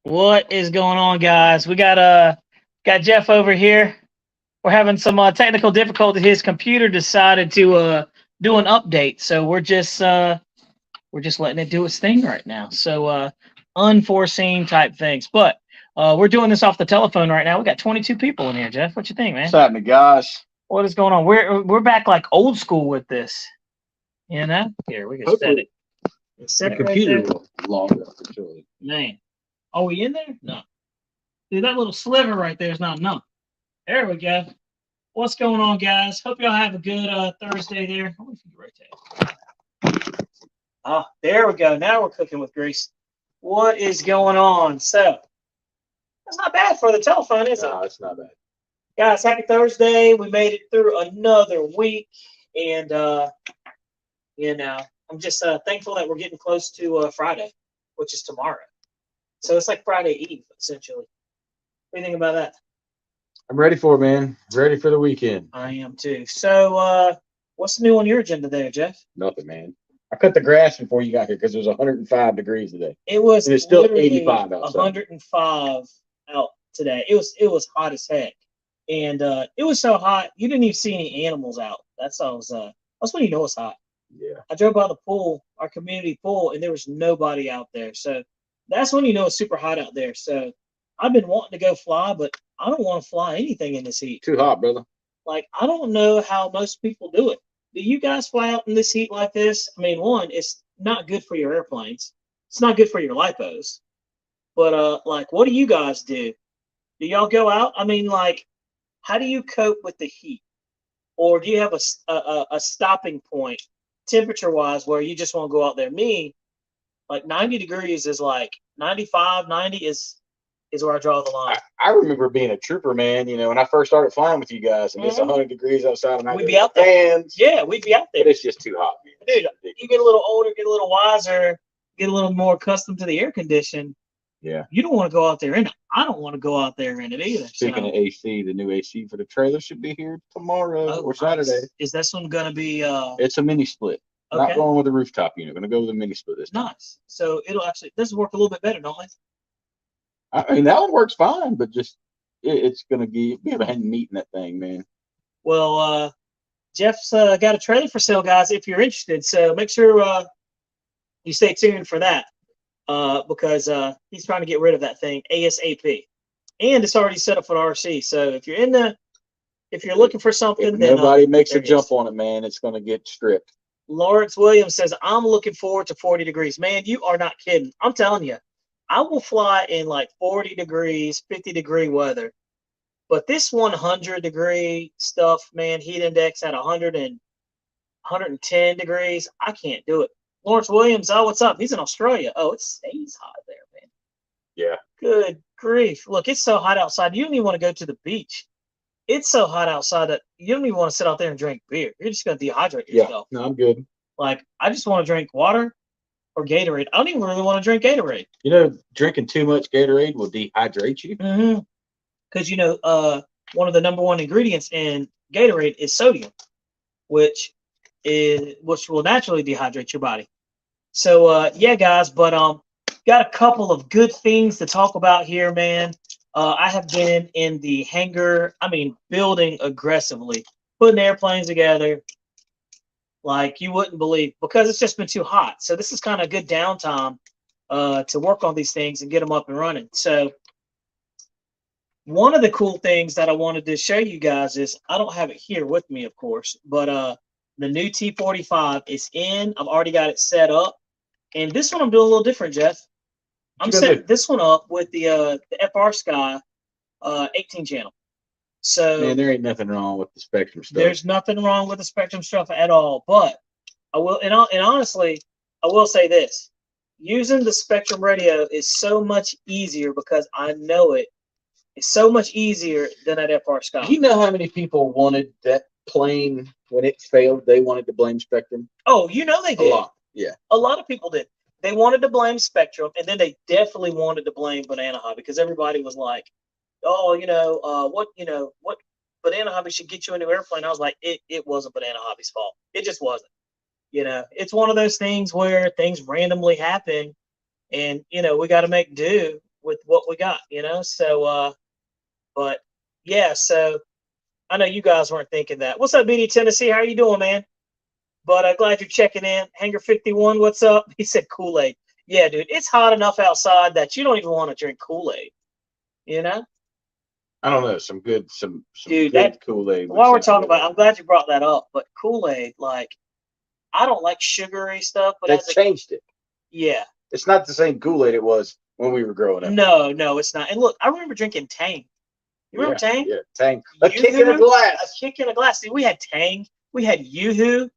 What is going on, guys? We got Jeff over here. We're having some technical difficulty. His computer decided to do an update, so we're just letting it do its thing right now. So unforeseen type things, but we're doing this off the telephone right now. We got 22 people in here. Jeff, what you think, man? What's happening, guys? What is going on? We're back like old school with this. Here we can set Hopefully, it. Set the it right computer there. will log up for sure. Man, are we in there? No. Dude, that little sliver right there is not enough. There we go. What's going on, guys? Hope y'all have a good Thursday there. I wonder if you can rotate. Ah, there we go. Now we're cooking with grease. What is going on? So, that's not bad for the telephone, is it? No, it's not bad. Guys, happy Thursday. We made it through another week. And, I'm just thankful that we're getting close to Friday, which is tomorrow. So it's like Friday Eve, essentially. What do you think about that? I'm ready for it, man. Ready for the weekend. I am too. So, what's new on your agenda there, Jeff? Nothing, man. I cut the grass before you got here because it was 105 degrees today. It was And it's still literally 85 outside. 105 out today. It was hot as heck, and it was so hot you didn't even see any animals out. That's when you know it's hot. Yeah. I drove by the pool, our community pool, and there was nobody out there. So that's when you know it's super hot out there. So I've been wanting to go fly, but I don't want to fly anything in this heat. Too hot, brother. Like, I don't know how most people do it. Do you guys fly out in this heat like this? I mean, one, it's not good for your airplanes. It's not good for your lipos. But like, what do you guys do? Do y'all go out? I mean, like, how do you cope with the heat? Or do you have a stopping point temperature wise where you just want to go out there? Me, like 90 degrees is like 95, 90 is where I draw the line. I remember being a trooper, man. You know, when I first started flying with you guys, and it's Mhm. 100 degrees outside, and I We'd be out there. fans. Yeah, we'd be out there. But it's just too hot, man. Dude, you get a little older, get a little wiser, get a little more accustomed to the air condition. Yeah. You don't want to go out there in it. I don't want to go out there in it either. Speaking of AC, the new AC for the trailer should be here tomorrow or Saturday. Is this one going to be? It's a mini split. Okay. Not going with a rooftop unit. Going to go with a mini split this time. Nice. So it'll actually this will work a little bit better, don't it? I mean, that one works fine, but just it's going to be a hand meat in that thing, man. Well, Jeff's got a trailer for sale, guys. If you're interested, so make sure you stay tuned for that because he's trying to get rid of that thing ASAP, and it's already set up for the RC. So if you're looking for something, If then nobody makes a jump on it, man, it's going to get stripped. Lawrence Williams says, I'm looking forward to 40 degrees. Man, you are not kidding. I'm telling you, I will fly in like 40 degrees, 50-degree weather. But this 100-degree stuff, man, heat index at 100 and 110 degrees, I can't do it. Lawrence Williams, oh, what's up? He's in Australia. Oh, it stays hot there, man. Yeah. Good grief. Look, it's so hot outside. You don't even want to go to the beach. It's so hot outside that you don't even want to sit out there and drink beer. You're just going to dehydrate yourself. Yeah, no, I'm good. Like, I just want to drink water or Gatorade. I don't even really want to drink Gatorade. You know, drinking too much Gatorade will dehydrate you. Mm-hmm. Because, one of the number one ingredients in Gatorade is sodium, which will naturally dehydrate your body. So, yeah, guys, but got a couple of good things to talk about here, man. I have been in the hangar, building aggressively, putting airplanes together like you wouldn't believe because it's just been too hot. So this is kind of good downtime to work on these things and get them up and running. So one of the cool things that I wanted to show you guys is, I don't have it here with me, of course, but the new T45 is in. I've already got it set up. And this one I'm doing a little different, Jeff. I'm setting this one up with the FR Sky 18 channel. So man, there ain't nothing wrong with the Spectrum stuff. There's nothing wrong with the Spectrum stuff at all. But I will, and honestly, I will say this: using the Spectrum radio is so much easier because I know it. It's so much easier than that FR Sky. Do you know how many people wanted that plane when it failed? They wanted to blame Spectrum. Oh, they did. A lot. Yeah. A lot of people did. They wanted to blame Spectrum, and then they definitely wanted to blame Banana Hobby because everybody was like, "Oh, what Banana Hobby should get you a new airplane." I was like, it wasn't Banana Hobby's fault. It just wasn't. It's one of those things where things randomly happen, and we got to make do. what we got, you know. So but yeah, so I know you guys weren't thinking that. What's up, BD Tennessee? How are you doing, man? But glad you're checking in. Hanger 51, what's up? He said Kool-Aid. Yeah, dude, it's hot enough outside that you don't even want to drink Kool-Aid. You know? I don't know. Some good Dude, good Kool-Aid. While we're talking about, I'm glad you brought that up. But Kool-Aid, like, I don't like sugary stuff. But they've changed it. Yeah, it's not the same Kool-Aid it was when we were growing up. No, it's not. And look, I remember drinking Tang. You remember Tang? Yeah, Tang. A kick in a glass. A kick in a glass. Dude, we had Tang. We had Yoo-hoo.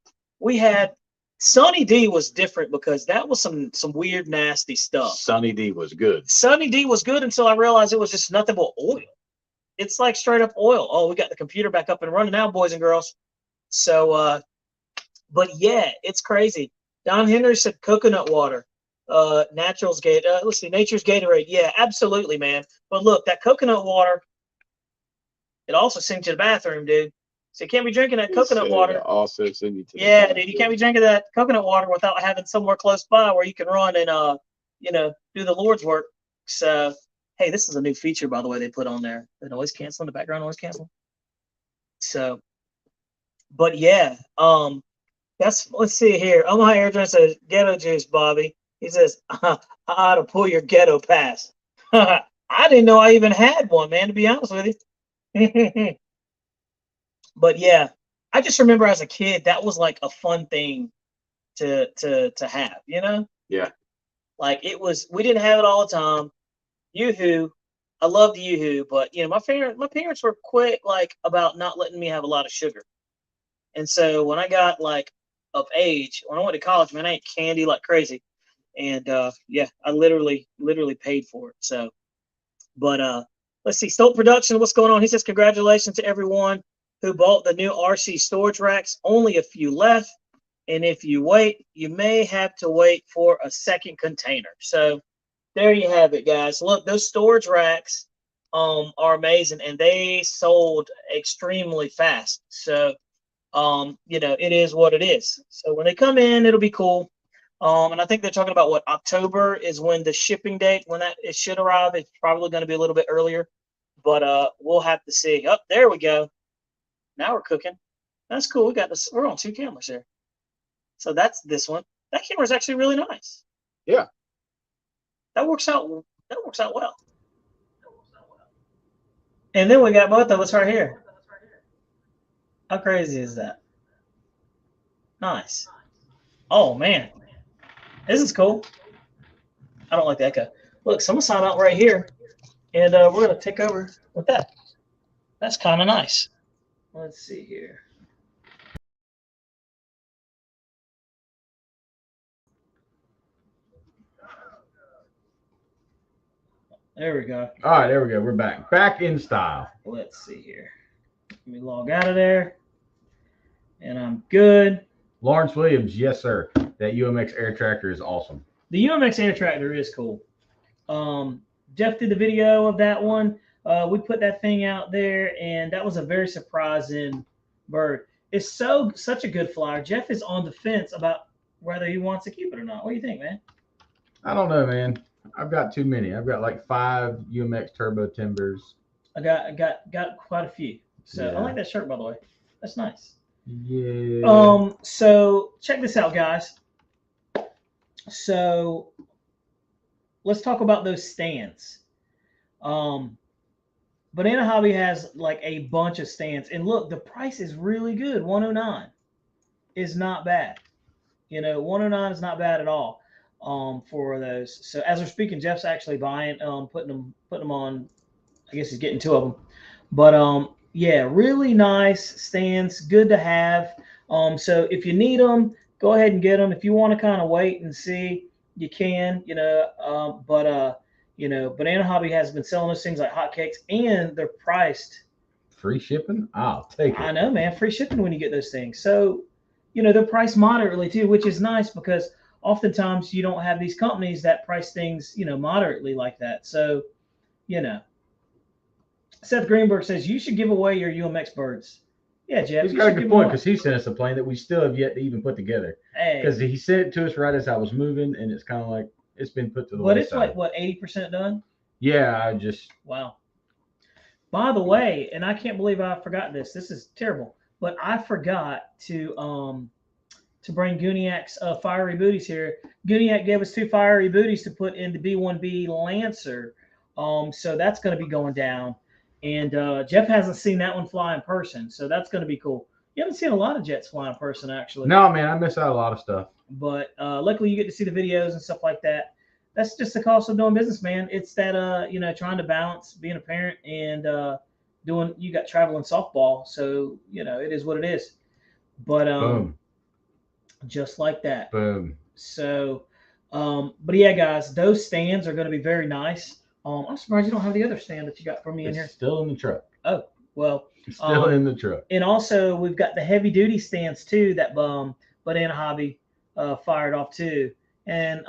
We had Sunny D was different because that was some weird, nasty stuff. Sunny D was good. Sunny D was good until I realized it was just nothing but oil. It's like straight up oil. Oh, we got the computer back up and running now, boys and girls. So, but yeah, it's crazy. Don Henry said coconut water. Natural's Gate. Let's see, Nature's Gatorade. Yeah, absolutely, man. But look, that coconut water, it also sends you to the bathroom, dude. So you can't be drinking that coconut water. Also send you to yeah, dude, you can't be drinking that coconut water without having somewhere close by where you can run and you know, do the Lord's work. So, hey, this is a new feature, by the way, they put on there. The noise canceling, the background noise canceling. So, but yeah, let's see here. Omaha Air says ghetto juice, Bobby. He says, I ought to pull your ghetto pass. I didn't know I even had one, man, to be honest with you. But yeah, I just remember as a kid, that was like a fun thing to have, you know? Yeah. Like it was, we didn't have it all the time. Yoo-hoo, I loved Yoo-hoo, but you know, my parents were quick like about not letting me have a lot of sugar. And so when I got like of age, when I went to college, man, I ate candy like crazy. And yeah, I literally paid for it. So, but let's see, Stolt Production, what's going on? He says, congratulations to everyone who bought the new RC storage racks. Only a few left. And if you wait, you may have to wait for a second container. So there you have it, guys. Look, those storage racks are amazing, and they sold extremely fast. So, you know, it is what it is. So when they come in, it'll be cool. And I think they're talking about what October is when the shipping date, when that it should arrive. It's probably going to be a little bit earlier, but we'll have to see. Oh, there we go. Now we're cooking. That's cool. We got this. We're on 2 cameras here. So that's this one. That camera is actually really nice. Yeah. That works out well. And then we got both of us right here. How crazy is that? Nice. Oh man. This is cool. I don't like the echo. Look, someone sign out right here. And we're gonna take over with that. That's kind of nice. Let's see here. There we go. All right, there we go. We're back. Back in style. Let's see here. Let me log out of there. And I'm good. Lawrence Williams, yes, sir. That UMX air tractor is awesome. The UMX air tractor is cool. Jeff did the video of that one. We put that thing out there, and that was a very surprising bird. It's such a good flyer. Jeff is on the fence about whether he wants to keep it or not. What do you think, man? I don't know, man. I've got too many. I've got like 5 UMX turbo timbers. I got quite a few. So Yeah. I like that shirt, by the way. That's nice. Yeah. So check this out, guys. So let's talk about those stands. Banana Hobby has like a bunch of stands, and look, the price is really good. $109 is not bad. You know, $109 is not bad at all. For those. So as we're speaking, Jeff's actually buying, putting them on. I guess he's getting 2 of them. But yeah, really nice stands, good to have. So if you need them, go ahead and get them. If you want to kind of wait and see, you can. You know, you know, Banana Hobby has been selling those things like hotcakes, and they're priced. Free shipping? I'll take it. I know, man. Free shipping when you get those things. So, you know, they're priced moderately too, which is nice because oftentimes you don't have these companies that price things, you know, moderately like that. So, you know, Seth Greenberg says you should give away your UMX birds. Yeah, Jeff. He's got a good point because he sent us a plane that we still have yet to even put together. Because he sent it to us right as I was moving, and it's kind of like it's been put to the wayside. But it's like, what, 80% done? Yeah, I just Wow. By the way, and I can't believe I forgot this. This is terrible, but I forgot to bring Guniac's fiery booties here. Guniac gave us 2 fiery booties to put in the B1B Lancer. So that's going to be going down. And Jeff hasn't seen that one fly in person, so that's going to be cool. You haven't seen a lot of jets fly in person, actually. no, man, I miss out a lot of stuff. But luckily, you get to see the videos and stuff like that. That's just the cost of doing business, man. It's that trying to balance being a parent and doing. You got traveling softball, so it is what it is. But Boom, just like that. boom. So, but yeah, guys, those stands are going to be very nice. I'm surprised you don't have the other stand that you got for me in It's here. still in the truck. Oh, well, It's still in the truck. and also we've got the heavy duty stands too that Banana Hobby fired off too, and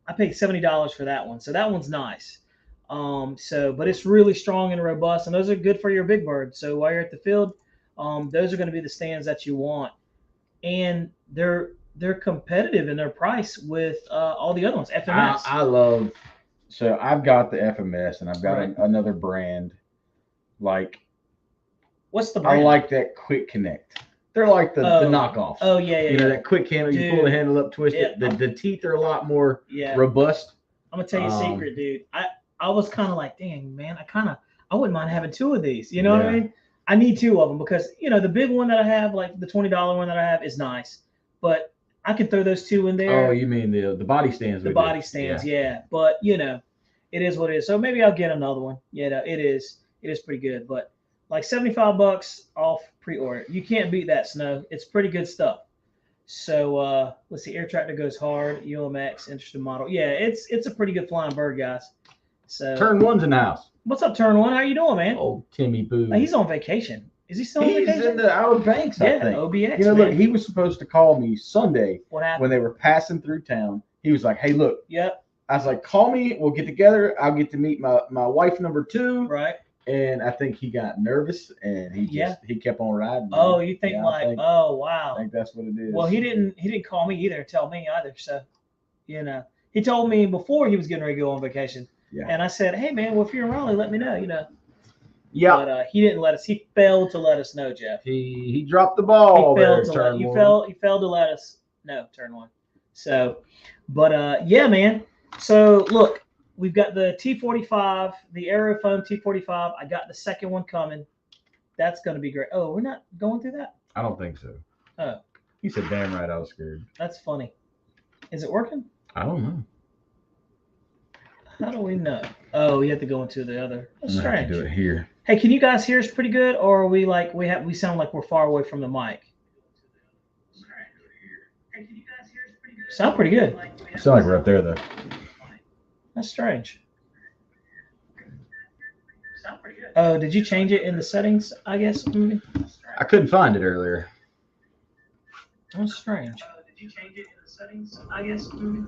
I paid $70 for that one, so that one's nice. But it's really strong and robust, and those are good for your big bird. So while you're at the field, those are going to be the stands that you want, and they're competitive in their price with all the other ones. FMS. I love. So I've got the FMS, and I've got Right. another brand. Like What's the brand? I like that Quick Connect. They're like the knockoffs. Oh yeah, You know that quick handle. You pull the Dude. handle up, twist it. Yeah. The teeth are a lot more yeah. robust. I'm gonna tell you a secret, dude. I was kind of like, dang, man, I wouldn't mind having 2 of these. You know what I Yeah. mean? I need 2 of them because the big one that I have, like the $20 one that I have, is nice, but I can throw those 2 in there. Oh, you mean the body stands? The body stands, yeah. But it is what it is. So maybe I'll get another one. It is pretty good, but like $75 off pre-order. You can't beat that, Snow. It's pretty good stuff. So let's see. Air Tractor goes hard. UMX interesting model. Yeah, it's a pretty good flying bird, guys. So Turn one's in the house. what's up, Turn One? How you doing, man? Old Timmy Boo. He's on vacation. Is he still on He's vacation? in the Outer Banks, I yeah, think. OBX. You know, man. look, he was supposed to call me Sunday What happened? when they were passing through town. He was like, "Hey, look." Yep. I was like, "Call me. We'll get together. I'll get to meet my wife number 2." Right. And I think he got nervous and he kept on riding. Oh, you think Yeah, I oh wow. think that's what it is. Well, he didn't call me either, tell me either. So, he told me before he was getting ready to go on vacation. Yeah. And I said, hey man, well if you're in Raleigh, let me know. Yeah. But he didn't let us. He failed to let us know, Jeff. He dropped the ball. He failed there, to let turn you one. He failed to let us know, Turn One. So, but yeah, man. So look, we've got the T45, the Aerofoam T45. I got the second one coming. That's going to be great. Oh, we're not going through that? I don't think so. Oh. He said, "Damn right, I was scared." That's funny. Is it working? I don't know. How do we know? Oh, you have to go into the other. That's I'm gonna have strange. to do it here. Hey, can you guys hear us pretty good, or are we like we sound like we're far away from the mic? Sound pretty good. Sound like we're up there though. That's strange. Oh, did you change it in the settings? I guess. Maybe? I couldn't find it earlier. That's strange. Did you change it in the settings? I guess. Maybe?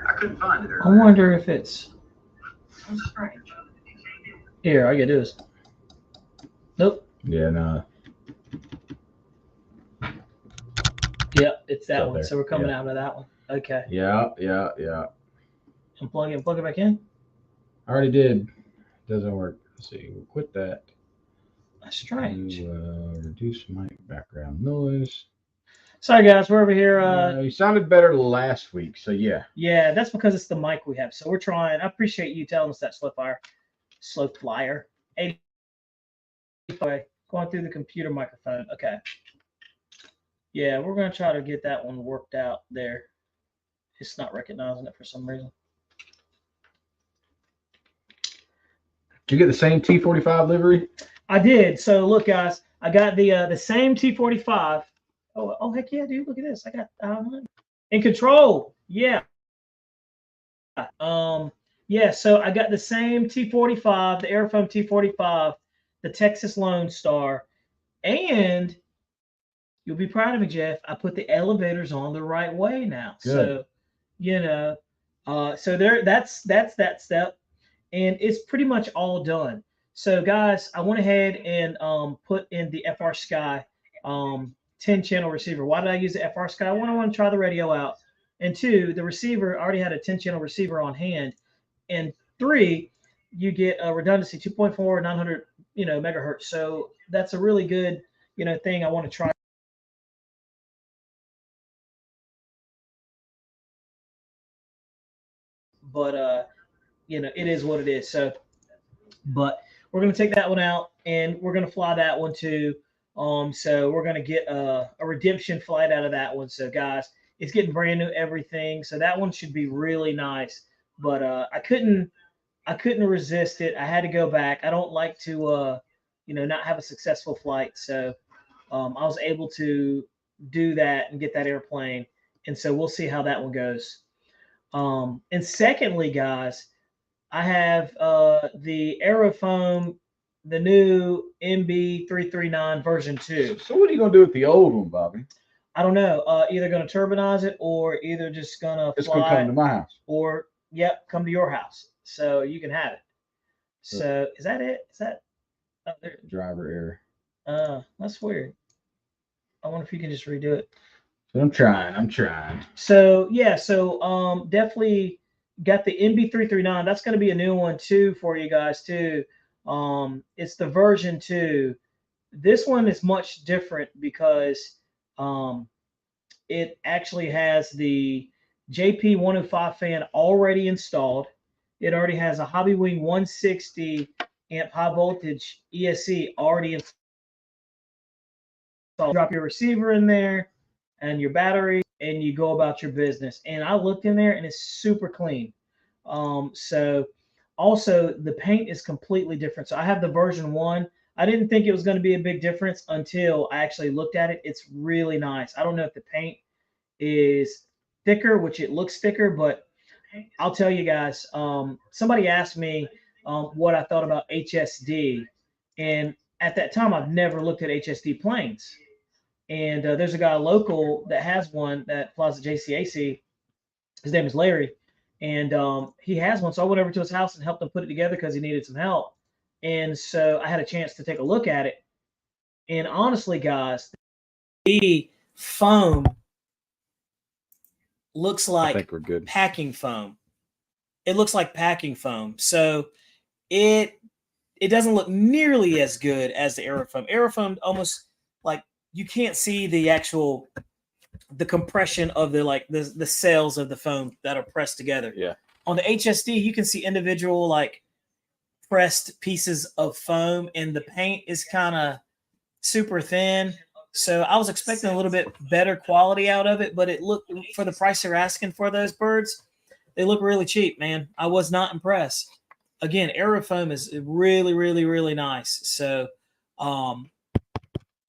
I couldn't find it I earlier. wonder if it's That's strange. Did you change it? here. All you gotta do is. Nope. Yeah, no. Yep, it's that It's up one. there. So we're coming Yeah. out of that one. Okay. Yeah. Unplug it and plug it back in. I already did. Doesn't work. Let's see. We'll quit that. That's strange. Reduce mic background noise. Sorry guys, we're over here. You sounded better last week, so yeah. Yeah, that's because it's the mic we have. So we're trying. I appreciate you telling us that, slow flyer. 80 going through the computer microphone. Okay. Yeah, we're gonna try to get that one worked out there. It's not recognizing it for some reason. Did you get the same T45 livery? I did. So look, guys, I got the same T45. Oh heck yeah, dude! Look at this. I got in control. Yeah. Yeah. So I got the same T45, the Aerofoam T45, the Texas Lone Star, and you'll be proud of me, Jeff. I put the elevators on the right way now. Good. So so there. That's that step, and it's pretty much all done. So guys, I went ahead and put in the FR Sky 10 channel receiver. Why did I use the FR Sky? One, I want to try the radio out. And 2, the receiver, I already had a 10 channel receiver on hand. And 3, you get a redundancy 2.4 900 megahertz. So that's a really good thing I want to try. But it is what it is. So, but we're gonna take that one out and we're gonna fly that one too. So we're gonna get a redemption flight out of that one. So guys, it's getting brand new everything. So that one should be really nice. But I couldn't resist it. I had to go back. I don't like to not have a successful flight. So I was able to do that and get that airplane. And so we'll see how that one goes. And secondly, guys, I have the Aerofoam, the new MB339 version 2. So what are you gonna do with the old one, Bobby? I don't know. Either going to turbinize it or either just going to It's gonna fly come to my house. or, come to your house. So you can have it. So is that it? Is that there? Driver error. That's weird. I wonder if you can just redo it. So I'm trying. So yeah, so definitely got the MB339. That's going to be a new one too for you guys too. It's the version 2. This one is much different because it actually has the JP105 fan already installed. It already has a Hobbywing 160 amp high voltage ESC already installed. Drop your receiver in there and your battery, and you go about your business. And I looked in there, and it's super clean. So also the paint is completely different. So I have the version 1. I didn't think it was going to be a big difference until I actually looked at it. It's really nice. I don't know if the paint is thicker, which it looks thicker, but I'll tell you guys. Somebody asked me what I thought about HSD, and at that time I've never looked at HSD planes. And there's a guy local that has one that flies at JCAC. His name is Larry, and he has one. So I went over to his house and helped him put it together because he needed some help. And so I had a chance to take a look at it. And honestly, guys, the foam looks I like think we're good. packing foam. It looks like packing foam. So it doesn't look nearly as good as the Aerofoam. Aerofoam almost like you can't see the compression of the cells of the foam that are pressed together. Yeah. On the HSD, you can see individual like pressed pieces of foam, and the paint is kind of super thin. So I was expecting a little bit better quality out of it, but it looked, for the price they're asking for those birds, they look really cheap, man. I was not impressed. Again, Aerofoam is really, really, really nice. So,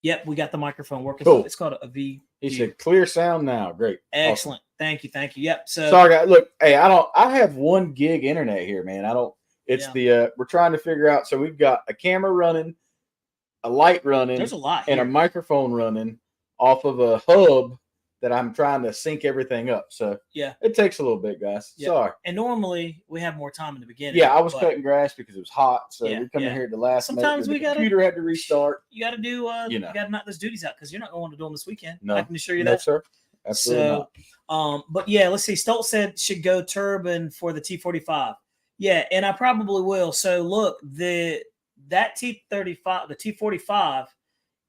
yep, we got the microphone working. Cool. It's called a V. He said clear sound now. Great. Excellent. Awesome. Thank you. Yep. So sorry, guys. Look, hey, I have 1 gig internet here, man. We're trying to figure out. So we've got a camera running, a light running, there's a lot and here. a microphone running off of a hub that I'm trying to sync everything up. So yeah, it takes a little bit, guys. Yeah. Sorry. And normally we have more time in the beginning. Yeah, I was cutting grass because it was hot, so Yeah, we come in yeah. here at the last Sometimes minute. we gotta- computer had to restart. You got to do. You know. You got to knock those duties out because you're not going to do them this weekend. No. I can assure you No, that. sir. Absolutely not. But yeah, let's see. Stoltz said should go turbine for the T45. Yeah, and I probably will. So look, that T35, the T45,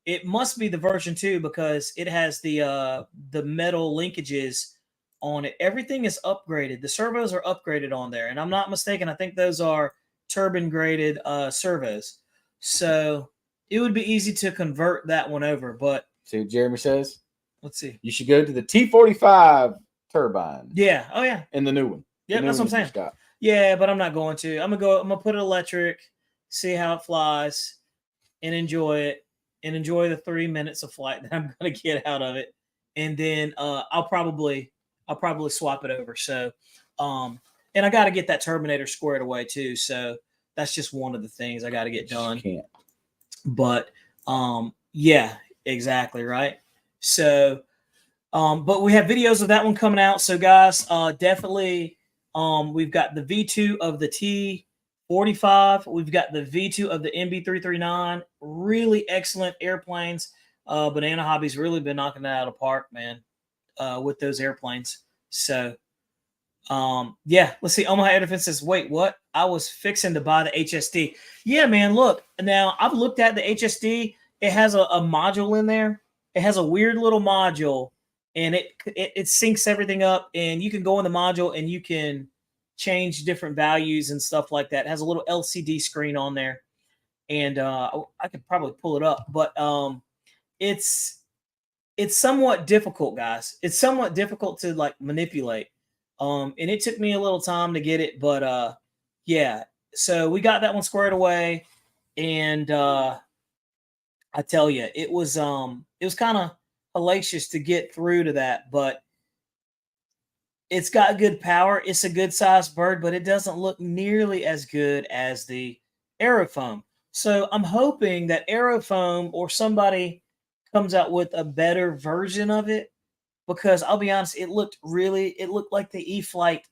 it must be the version 2 because it has the metal linkages on it. Everything is upgraded. The servos are upgraded on there, and I'm not mistaken. I think those are turbine graded servos. So it would be easy to convert that one over. But See what Jeremy says? let's see. You should go to the T45 turbine. Yeah. Oh yeah. And the new one. Yeah, The new that's what I'm one you saying. just got. Yeah, but I'm not going to. I'm gonna put it electric, see how it flies, and enjoy it, and enjoy the 3 minutes of flight that I'm gonna get out of it, and then I'll probably swap it over. So, and I got to get that Terminator squared away too. So that's just one of the things I got to get done. Can't. But yeah, exactly right. So, but we have videos of that one coming out. So guys, definitely. We've got the V2 of the T45. We've got the V2 of the MB339. Really excellent airplanes. Banana Hobby's really been knocking that out of the park, man, with those airplanes. So, Yeah, let's see. Omaha Air Defense says, wait, what? I was fixing to buy the HSD. Yeah, man, look. Now, I've looked at the HSD. It has a module in there. It has a weird little module, and it syncs everything up, and you can go in the module, and you can change different values and stuff like that. It has a little LCD screen on there, and I could probably pull it up, but it's somewhat difficult, guys. It's somewhat difficult to like manipulate. And it took me a little time to get it, but yeah. So we got that one squared away, and I tell you, it was kind of hellacious to get through to that, but it's got good power. It's a good sized bird, but it doesn't look nearly as good as the Aerofoam. So I'm hoping that Aerofoam or somebody comes out with a better version of it, because I'll be honest, it looked like the e-flite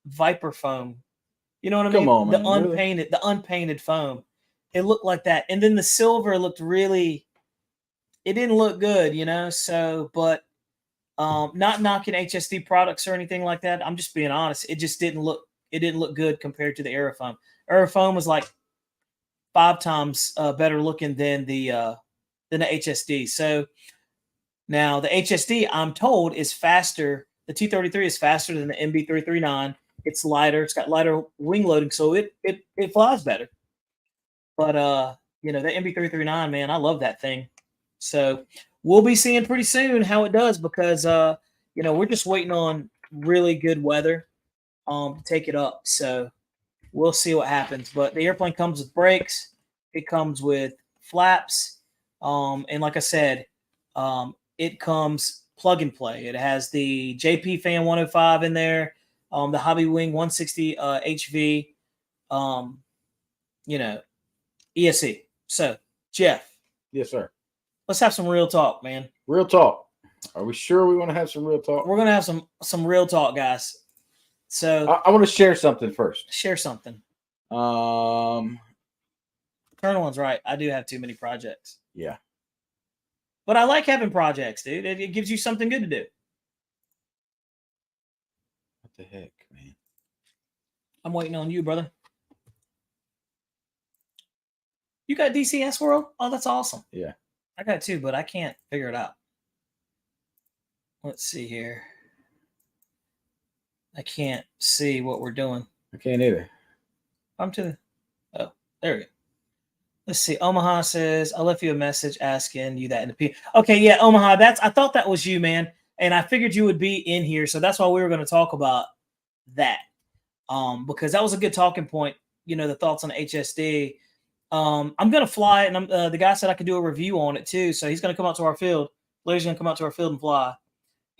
Viper foam. You know what I mean? Come on, The man, really? unpainted foam. It looked like that. And then the silver looked really, it didn't look good, you know? So, but not knocking HSD products or anything like that. I'm just being honest. It didn't look good compared to the Aerofoam. Aerofoam was like 5 times better looking than the HSD. So now the HSD, I'm told, is faster. The T-33 is faster than the MB-339. It's lighter. It's got lighter wing loading, so it flies better. But the MB-339, man, I love that thing. So we'll be seeing pretty soon how it does, because we're just waiting on really good weather to take it up. So we'll see what happens. But the airplane comes with brakes. It comes with flaps. And like I said, it comes plug and play. It has the JP Fan 105 in there, the Hobby Wing 160 HV, ESC. So, Jeff. Yes, sir. Let's have some real talk, man. Real talk. Are we sure we want to have some real talk? We're gonna have some real talk, guys. So I want to share something first. Share something. Um. Colonel one's right. I do have too many projects. Yeah. But I like having projects, dude. It gives you something good to do. What the heck, man? I'm waiting on you, brother. You got DCS World? Oh, that's awesome. Yeah. I got it too, but I can't figure it out. Let's see here. I can't see what we're doing. I can't either. I'm to the... Oh, there we go. Let's see. Omaha says, I left you a message asking you that in the P. Okay, yeah, Omaha, I thought that was you, man. And I figured you would be in here. So that's why we were going to talk about that. Because that was a good talking point, the thoughts on the HSD. I'm going to fly it, and the guy said I could do a review on it too. So he's going to come out to our field. Larry's going to come out to our field and fly.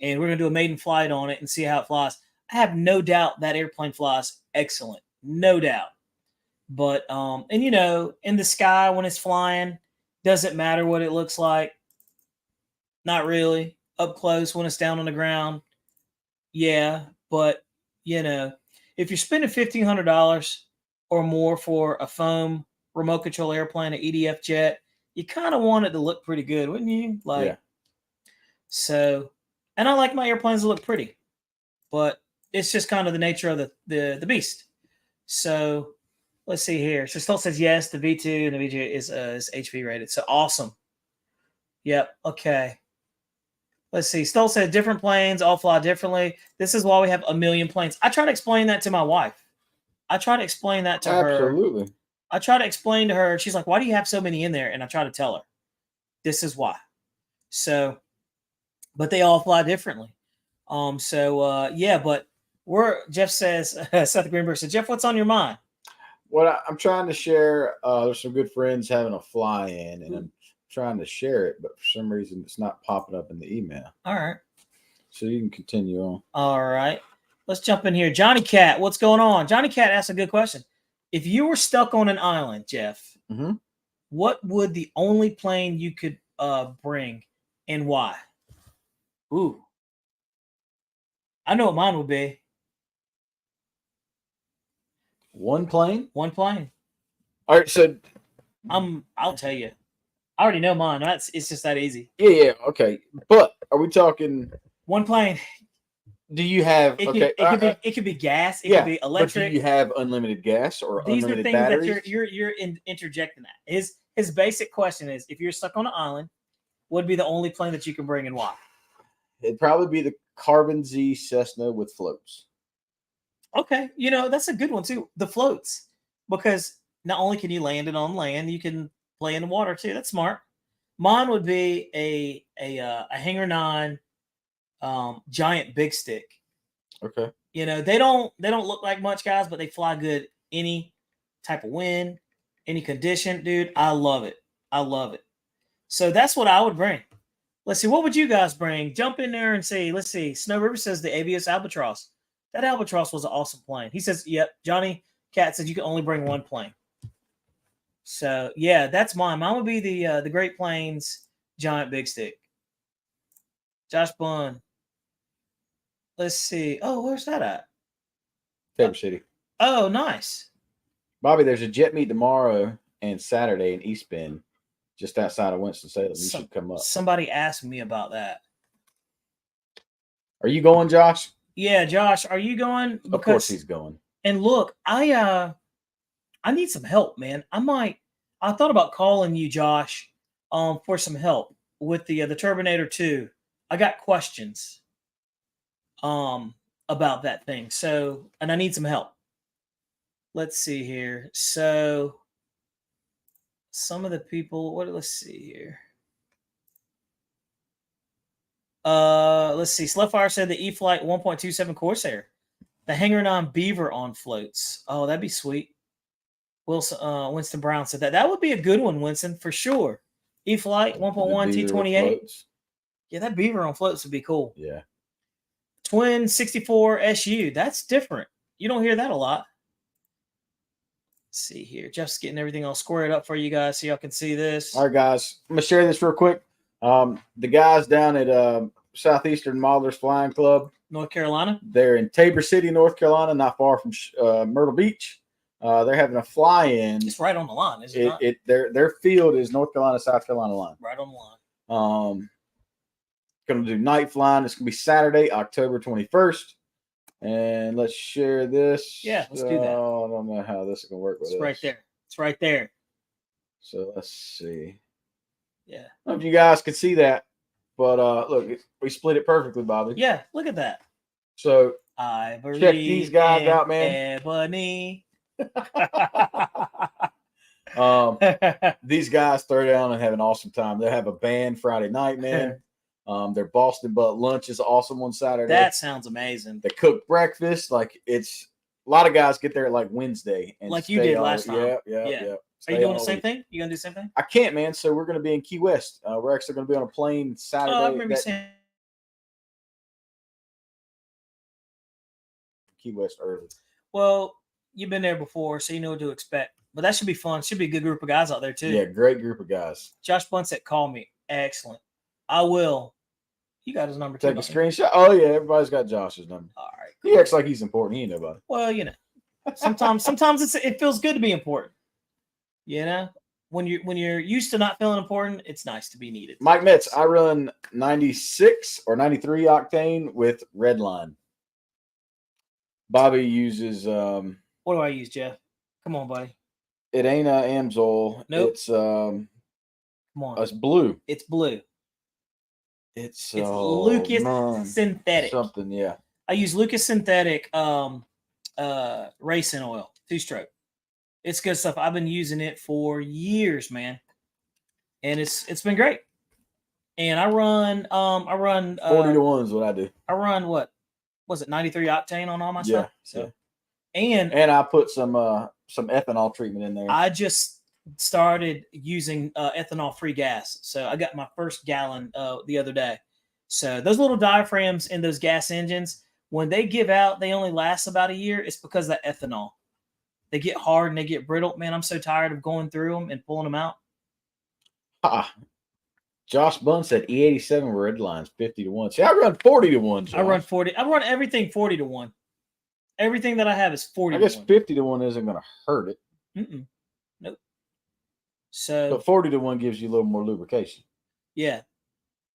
And we're going to do a maiden flight on it and see how it flies. I have no doubt that airplane flies excellent. No doubt. But, in the sky when it's flying, doesn't matter what it looks like. Not really. Up close when it's down on the ground. Yeah. But, if you're spending $1,500 or more for a foam remote control airplane, an EDF jet, you kind of want it to look pretty good, wouldn't you? Yeah. So, and I like my airplanes to look pretty, but it's just kind of the nature of the beast. So let's see here. So Stolt says yes, the V2 and the V2 is HV rated. So awesome. Yep. Okay. Let's see. Stolt said different planes all fly differently. This is why we have a million planes. I try to explain that to my wife. I try to explain that to her. Absolutely. I try to explain to her. She's like, why do you have so many in there? And I try to tell her, this is why. So, but they all fly differently. Yeah, but Jeff says, Seth Greenberg said, Jeff, what's on your mind? What I'm trying to share, there's some good friends having a fly-in, and I'm trying to share it, but for some reason it's not popping up in the email. All right. So you can continue on. All right. Let's jump in here. Johnny Cat, what's going on? Johnny Cat asked a good question. If you were stuck on an island, Jeff, what would the only plane you could bring and why? Ooh. I know what mine would be. One plane? One plane. All right, so I'll tell you. I already know mine. It's just that easy. Yeah, okay. But are we talking one plane? Do you have It could be gas, it could be electric. But do you have unlimited gas or These unlimited are things batteries? that you're interjecting at. His basic question is, if you're stuck on an island, what would be the only plane that you can bring and why? It'd probably be the Carbon Z Cessna with floats. Okay, you know, that's a good one too. The floats, because not only can you land it on land, you can play in the water too. That's smart. Mine would be a Hanger 9 giant big stick. Okay. You know, they don't look like much, guys, but they fly good any type of wind, any condition, dude. I love it. I love it. So that's what I would bring. Let's see, what would you guys bring? Jump in there and see. Let's see. Snow River says the Avios Albatross. That Albatross was an awesome plane. He says, yep. Johnny Cat said you can only bring one plane. So yeah, that's mine. Mine would be the Great Plains giant big stick. Josh Bunn. Let's see. Oh, where's that at? Tabor City. Oh, nice. Bobby, there's a jet meet tomorrow and Saturday in East Bend, just outside of Winston-Salem. You should come up. Somebody asked me about that. Are you going, Josh? Yeah, Josh, are you going? Because, of course he's going. And look, I need some help, man. I thought about calling you, Josh, for some help with the Turbinator 2. I got questions about that thing. So, and I need some help. Let's see here. So some of the people, let's see here. Let's see. Slutfire said the e-flite 1.27 Corsair. The Hanger 9 Beaver on floats. Oh, that'd be sweet. Winston Brown said that. That would be a good one, Winston, for sure. E-flite 1.1 T28. Yeah, that Beaver on floats would be cool. Yeah. Twin 64 SU. That's different. You don't hear that a lot. Let's see here. Jeff's getting everything all squared up for you guys so y'all can see this. All right, guys. I'm going to share this real quick. The guys down at Southeastern Modelers Flying Club, North Carolina. They're in Tabor City, North Carolina, not far from Myrtle Beach. They're having a fly-in. It's right on the line, isn't it? Their field is North Carolina, South Carolina line. Right on the line. Going to do night flying. It's going to be Saturday, October 21st. And let's share this. Yeah, let's do that. I don't know how this is going to work with It's right there. It's right there. So let's see. Yeah. I don't know if you guys can see that, but look, we split it perfectly, Bobby. Yeah, look at that. So Ivory check these guys out, man. Ebony. These guys throw down and have an awesome time. They'll have a band Friday night, man. Their Boston butt lunch is awesome on Saturday. That sounds amazing. They cook breakfast. Like, it's a lot of guys get there at like Wednesday. And like you did last time. Yeah. Are you doing the same thing? You gonna do the same thing? I can't, man. So we're gonna be in Key West. We're actually gonna be on a plane Saturday. Oh, I remember saying Key West early. Well, you've been there before, so you know what to expect. But that should be fun. Should be a good group of guys out there too. Yeah, great group of guys. Josh Bunsett, call me. Excellent. I will. You got his number too. Take a screenshot. Oh yeah, everybody's got Josh's number. All right. Cool. He acts like he's important. He ain't nobody. Well, you know, sometimes it feels good to be important. You know, when you're used to not feeling important, it's nice to be needed. Mike Metz, I run 96 or 93 octane with Redline. Bobby uses what do I use, Jeff? Come on, buddy. It ain't a Amsoil. Nope. It's Come on. It's blue. It's blue. It's Lucas Synthetic. Something, yeah. I use Lucas Synthetic racing oil, 2-stroke. It's good stuff. I've been using it for years, man. And it's been great. And I run 40 to 1 is what I do. I run what? Was it 93 octane on all my Yeah, stuff? So yeah. And I put some ethanol treatment in there. I just started using ethanol-free gas. So I got my first gallon the other day. So those little diaphragms in those gas engines, when they give out, they only last about a year. It's because of that ethanol. They get hard and they get brittle. Man, I'm so tired of going through them and pulling them out. Josh Bunn said E87 red lines 50 to 1. See, I run 40 to 1. Josh. I run 40. I run everything 40 to 1. Everything that I have is 40 to 1. I guess 50 to 1 isn't going to hurt it. Nope. So, but 40 to 1 gives you a little more lubrication. Yeah,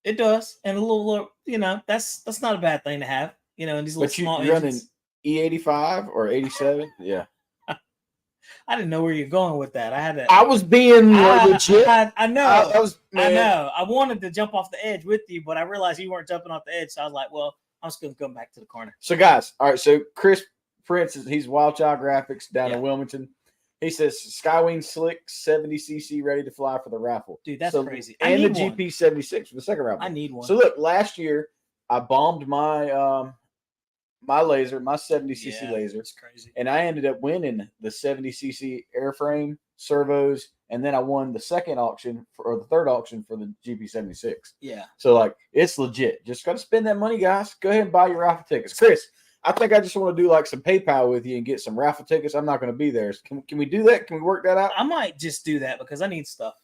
it does. And a little, you know, that's not a bad thing to have. you know, in these little But small you're running engines. E85 or 87? Yeah. I didn't know where you're going with that. I had to. I was being legit. I know. I was, I man. know. I wanted to jump off the edge with you, but I realized you weren't jumping off the edge. So I was like, well, I'm just going to come back to the corner. So, guys, all right. So, Chris Prince, he's Wild Child Graphics down Yeah. in Wilmington. He says Skywing Slick 70cc ready to fly for the raffle. Dude, that's crazy. I And the need one. GP76 for the second raffle. I need one. So, look, last year I bombed my my laser, my 70cc Yeah, laser, it's crazy. and I ended up winning the 70cc airframe, servos, and then I won the second auction or the third auction for the GP76. Yeah. So, like, it's legit. Just got to spend that money, guys. Go ahead and buy your raffle tickets. Chris, I think I just want to do like some PayPal with you and get some raffle tickets. I'm not going to be there. Can we do that? Can we work that out? I might just do that because I need stuff.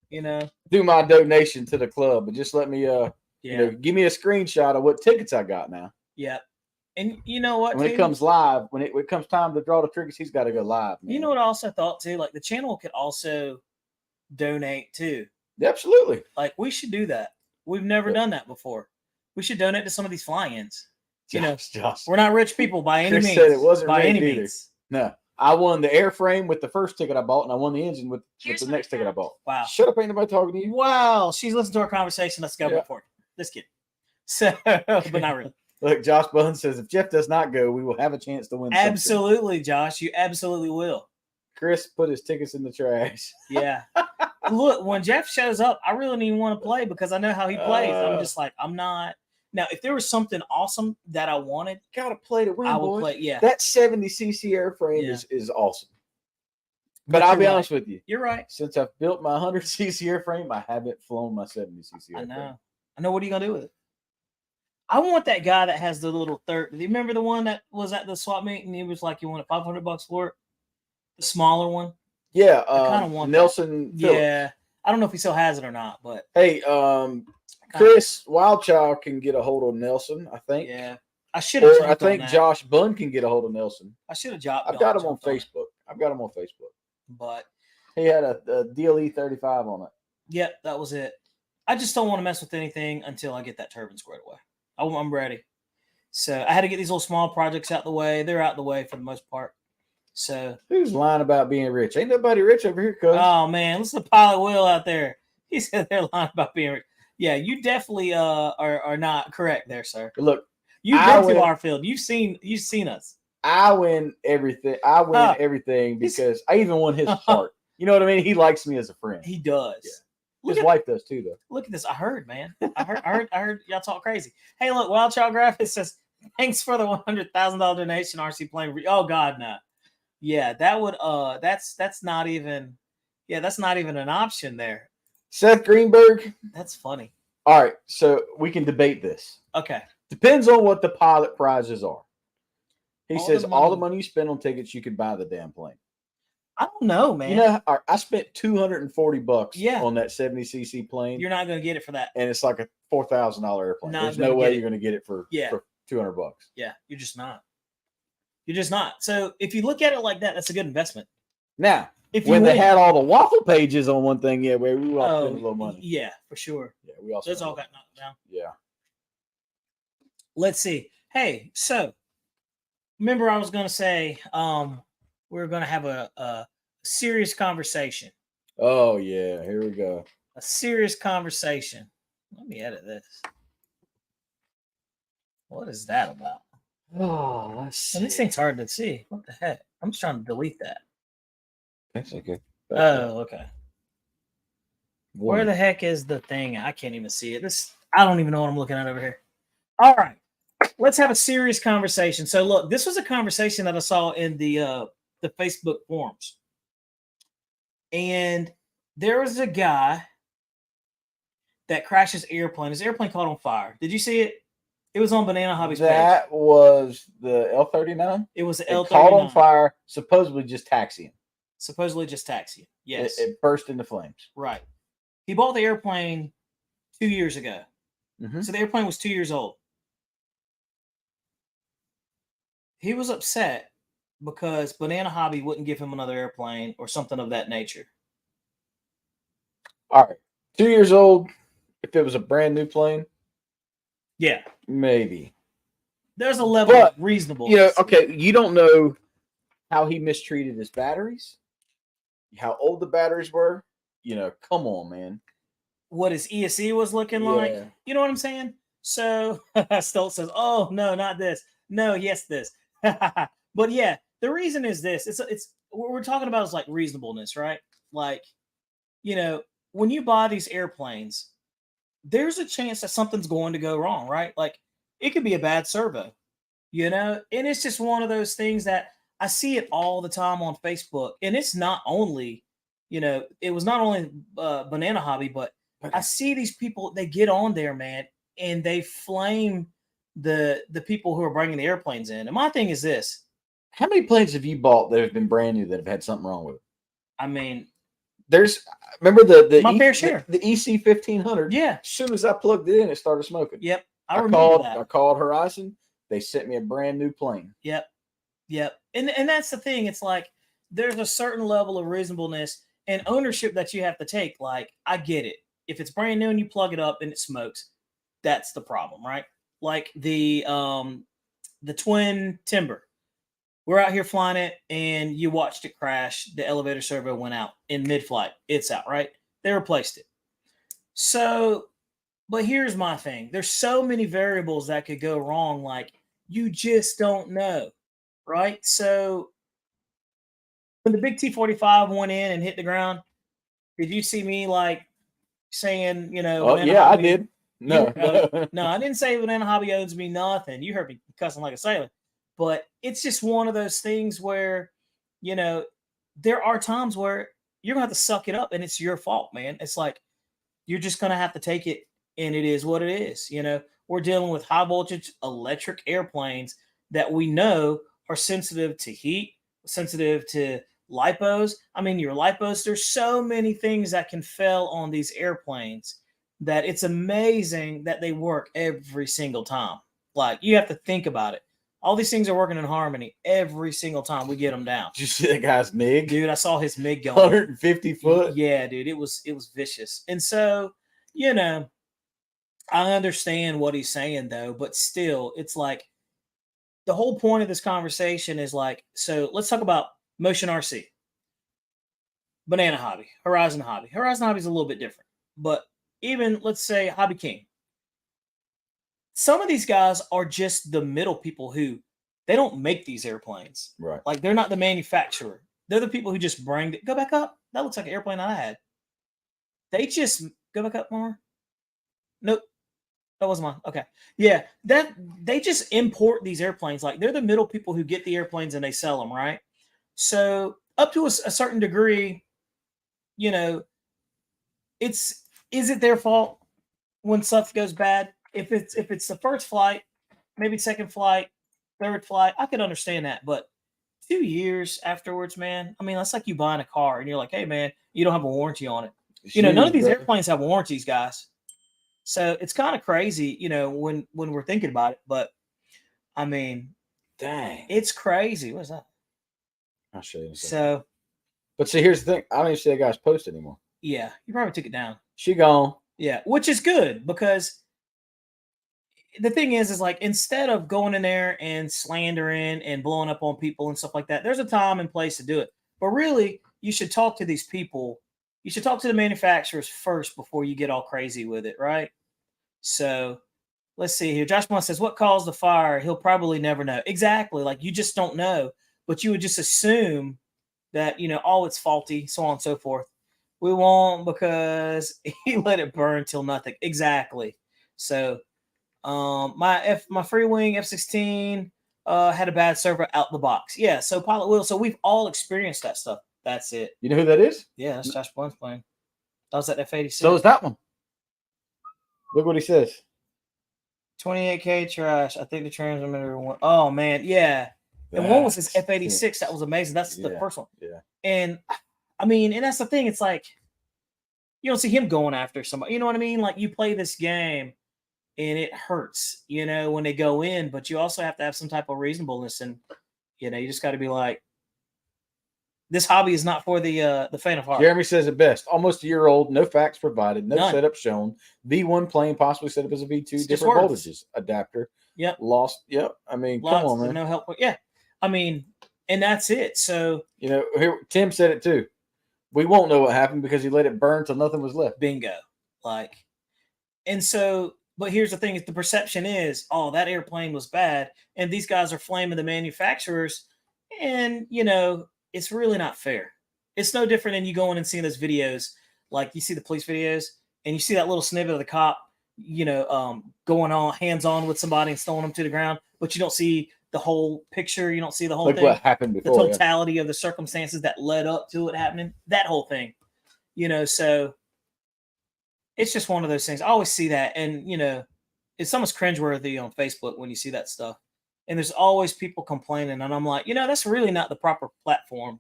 You know? Do my donation to the club, but just let me Yeah. you know, give me a screenshot of what tickets I got now. Yeah. And you know what? And when too? it comes live, when it comes time to draw the triggers, he's got to go live. Man. You know what I also thought too? Like the channel could also donate too. Absolutely. Like we should do that. We've never Yeah. done that before. We should donate to some of these fly-ins. You know, Josh. we're not rich people by any Chris means. said it wasn't by rigged any either. means. No, I won the airframe with the first ticket I bought, and I won the engine with Here's the what next I ticket I found. bought. Wow. Shut up! Ain't nobody talking to you. Wow. She's listening to our conversation. Let's go Yeah. before. This kid. So, but not really. Look, Josh Bunn says if Jeff does not go, we will have a chance to win. Something. Absolutely, Josh. You absolutely will. Chris put his tickets in the trash. Yeah. Look, when Jeff shows up, I really don't even want to play because I know how he plays. I'm just like, I'm not. Now, if there was something awesome that I wanted, Gotta play to win, I would boys. play. Yeah. That 70cc airframe Yeah. is awesome. But I'll you're be right. honest with you. You're right. Since I've built my 100cc airframe, I haven't flown my 70cc airframe. I know. I know. What are you gonna do with it? I want that guy that has the little third. Do you remember the one that was at the swap meet and he was like, "You wanted $500 for it?" The smaller one. Yeah, kinda want Nelson. Phillips. Yeah. I don't know if he still has it or not, but Hey, Chris Wildchild can get a hold of Nelson, I think. yeah, I should have. Or I think Josh Bunn can get a hold of Nelson. I should have dropped. I've got him on Facebook. But He had a DLE 35 on it. yep, that was it. I just don't want to mess with anything until I get that turbine squared away. I'm ready. So I had to get these little small projects out the way. They're out the way for the most part. So Who's lying about being rich? Ain't nobody rich over here, cuz. oh man, listen to Pilot Will out there. He said they're lying about being rich. Yeah, you definitely are not correct there, sir. Look, You've I been to went- our field. You've seen us. I win everything. I win everything because I even won his heart. You know what I mean? He likes me as a friend. He does. Yeah. Look His at, wife does too, though. look at this. I heard, man. I heard y'all talk crazy. Hey, look, Wild Child Graphics says, thanks for the $100,000 donation, RC Plane. Oh God, no. Yeah, that would that's not even that's not even an option there. Seth Greenberg. That's funny. All right, so we can debate this. Okay. Depends on what the pilot prizes are. He All says the all the money- money you spend on tickets, you could buy the damn plane. I don't know, man. You know, I spent $240 Yeah. on that 70cc plane, You're not gonna get it for that. and it's like a $4,000 airplane. Not There's gonna no way get you're going to get it for Yeah. for $200. Yeah, you're just not. You're just not. So if you look at it like that, that's a good investment. Now, If you when they win- had all the waffle pages on one thing, yeah, we all spent a little money. Yeah, for sure. Yeah, we all. Those spent a all little- got knocked down. Yeah. Let's see. Hey, so remember I was gonna say we're gonna have a serious conversation. Oh yeah, here we go. A serious conversation. Let me edit this. What is that about? Oh, let's And this thing's hard to see. What the heck? I'm just trying to delete that. That's okay. Oh, okay. Where the heck is the thing? I can't even see it. I don't even know what I'm looking at over here. All right. Let's have a serious conversation. So look, this was a conversation that I saw in the Facebook forums. And there was a guy that crashed his airplane. His airplane caught on fire. Did you see it? It was on Banana Hobby's page. That was the L-39. It was the It L39. caught on fire, supposedly just taxiing. Supposedly just taxiing. Yes. It burst into flames. Right. He bought the airplane 2 years ago. Mhm. So the airplane was 2 years old. He was upset because Banana Hobby wouldn't give him another airplane or something of that nature. All right, 2 years old. If it was a brand new plane, Yeah. maybe. there's a level But, of reasonable. You know, okay, you don't know how he mistreated his batteries, how old the batteries were. You know, come on, man. What his ESC was looking like. Yeah. You know what I'm saying? So Stoltz says, "Oh no, not this. No, yes, this." But yeah, the reason is this. It's what we're talking about is like reasonableness, right? Like, you know, when you buy these airplanes, there's a chance that something's going to go wrong, right? Like it could be a bad servo, you know, and it's just one of those things that I see it all the time on Facebook, and it's not only, you know, it was not only Banana Hobby, but I see these people, they get on there, man, and they flame the people who are bringing the airplanes in. And my thing is this. How many planes have you bought that have been brand new that have had something wrong with it? I mean, there's remember the my fair share. The EC 1500. Yeah. As soon as I plugged it in, it started smoking. Yep. I remember that. I called Horizon. They sent me a brand new plane. Yep. Yep. And that's the thing. It's like there's a certain level of reasonableness and ownership that you have to take. Like, I get it. If it's brand new and you plug it up and it smokes, that's the problem, right? Like the twin Timber. We're out here flying it and you watched it crash. The elevator servo went out in mid-flight. It's out, right? They replaced it. So, but here's my thing. There's so many variables that could go wrong. Like, you just don't know, right? So when the big T-45 went in and hit the ground, did you see me like saying, you know, oh yeah, Hobby, I did. No, no, I didn't say Banana Hobby owes me nothing. You heard me cussing like a sailor. But it's just one of those things where, you know, there are times where you're going to have to suck it up and it's your fault, man. It's like, you're just going to have to take it and it is what it is. You know, we're dealing with high voltage electric airplanes that we know are sensitive to heat, sensitive to lipos. I mean, your lipos, there's so many things that can fail on these airplanes that it's amazing that they work every single time. Like, you have to think about it. All these things are working in harmony every single time we get them down. Did you see that guy's MiG? Dude, I saw his MiG going 150 foot. Yeah, dude, it was vicious. And so, you know, I understand what he's saying though, but still, it's like the whole point of this conversation is like, so let's talk about Motion RC, Banana Hobby, Horizon Hobby. Horizon Hobby is a little bit different, but even let's say Hobby King. Some of these guys are just the middle people who they don't make these airplanes. Right. Like, they're not the manufacturer. They're the people who just bring it. Go back up. That looks like an airplane I had. They just go back up more. Nope. That wasn't mine. Okay. Yeah. That they just import these airplanes. Like, they're the middle people who get the airplanes and they sell them, right? So up to a certain degree, you know, is it their fault when stuff goes bad? If it's the first flight, maybe second flight, third flight, I could understand that. But 2 years afterwards, man, I mean, that's like you buying a car and you're like, hey, man, you don't have a warranty on it. You know, none of these airplanes have warranties, guys. So it's kind of crazy, you know, when we're thinking about it. But I mean, dang, it's crazy. What's that? I'll show you. So, but see, here's the thing. I don't even see that guy's post anymore. Yeah, you probably took it down. She gone. Yeah, which is good because the thing is like, instead of going in there and slandering and blowing up on people and stuff like that, there's a time and place to do it. But really, you should talk to these people. You should talk to the manufacturers first before you get all crazy with it, right? So let's see here. Josh Blunt says, what caused the fire? He'll probably never know. Exactly. Like, you just don't know, but you would just assume that, you know, oh, it's faulty, so on and so forth. We won't because he let it burn till nothing. Exactly. So my free wing F-16 had a bad servo out the box. Yeah, so pilot will. So we've all experienced that stuff. That's it. You know who that is? Yeah, that's Josh Blunt's plane. That was at F-86. So is that one. Look what he says. 28K trash. I think the transmitter went. Oh man, yeah. And one was his F-86. That was amazing. That's the first one. Yeah. And I mean, and that's the thing. It's like, you don't see him going after somebody. You know what I mean? Like, you play this game and it hurts, you know, when they go in, but you also have to have some type of reasonableness. And, you know, you just got to be like, This hobby is not for the faint of heart. Jeremy says it best. Almost a year old, no facts provided, no None. setup shown. V1 plane possibly set up as a V2, It's just different words. voltages. Adapter. Yep. Lost. Yep. I mean, Lots come on, of man. no help. Yeah. I mean, and that's it. So You know, here Tim said it too. We won't know what happened because he let it burn till nothing was left. bingo. Like, and so, but here's the thing: is the perception is, oh, that airplane was bad, and these guys are flaming the manufacturers, and you know, it's really not fair. It's no different than you going and seeing those videos, like you see the police videos, and you see that little snippet of the cop, you know, going on hands on with somebody and throwing them to the ground, but you don't see the whole picture. You don't see the whole Look thing. what happened The before. totality of the circumstances that led up to it happening, that whole thing, you know, so it's just one of those things. I always see that, and you know, it's almost cringeworthy on Facebook when you see that stuff, and there's always people complaining, and I'm like, you know, that's really not the proper platform.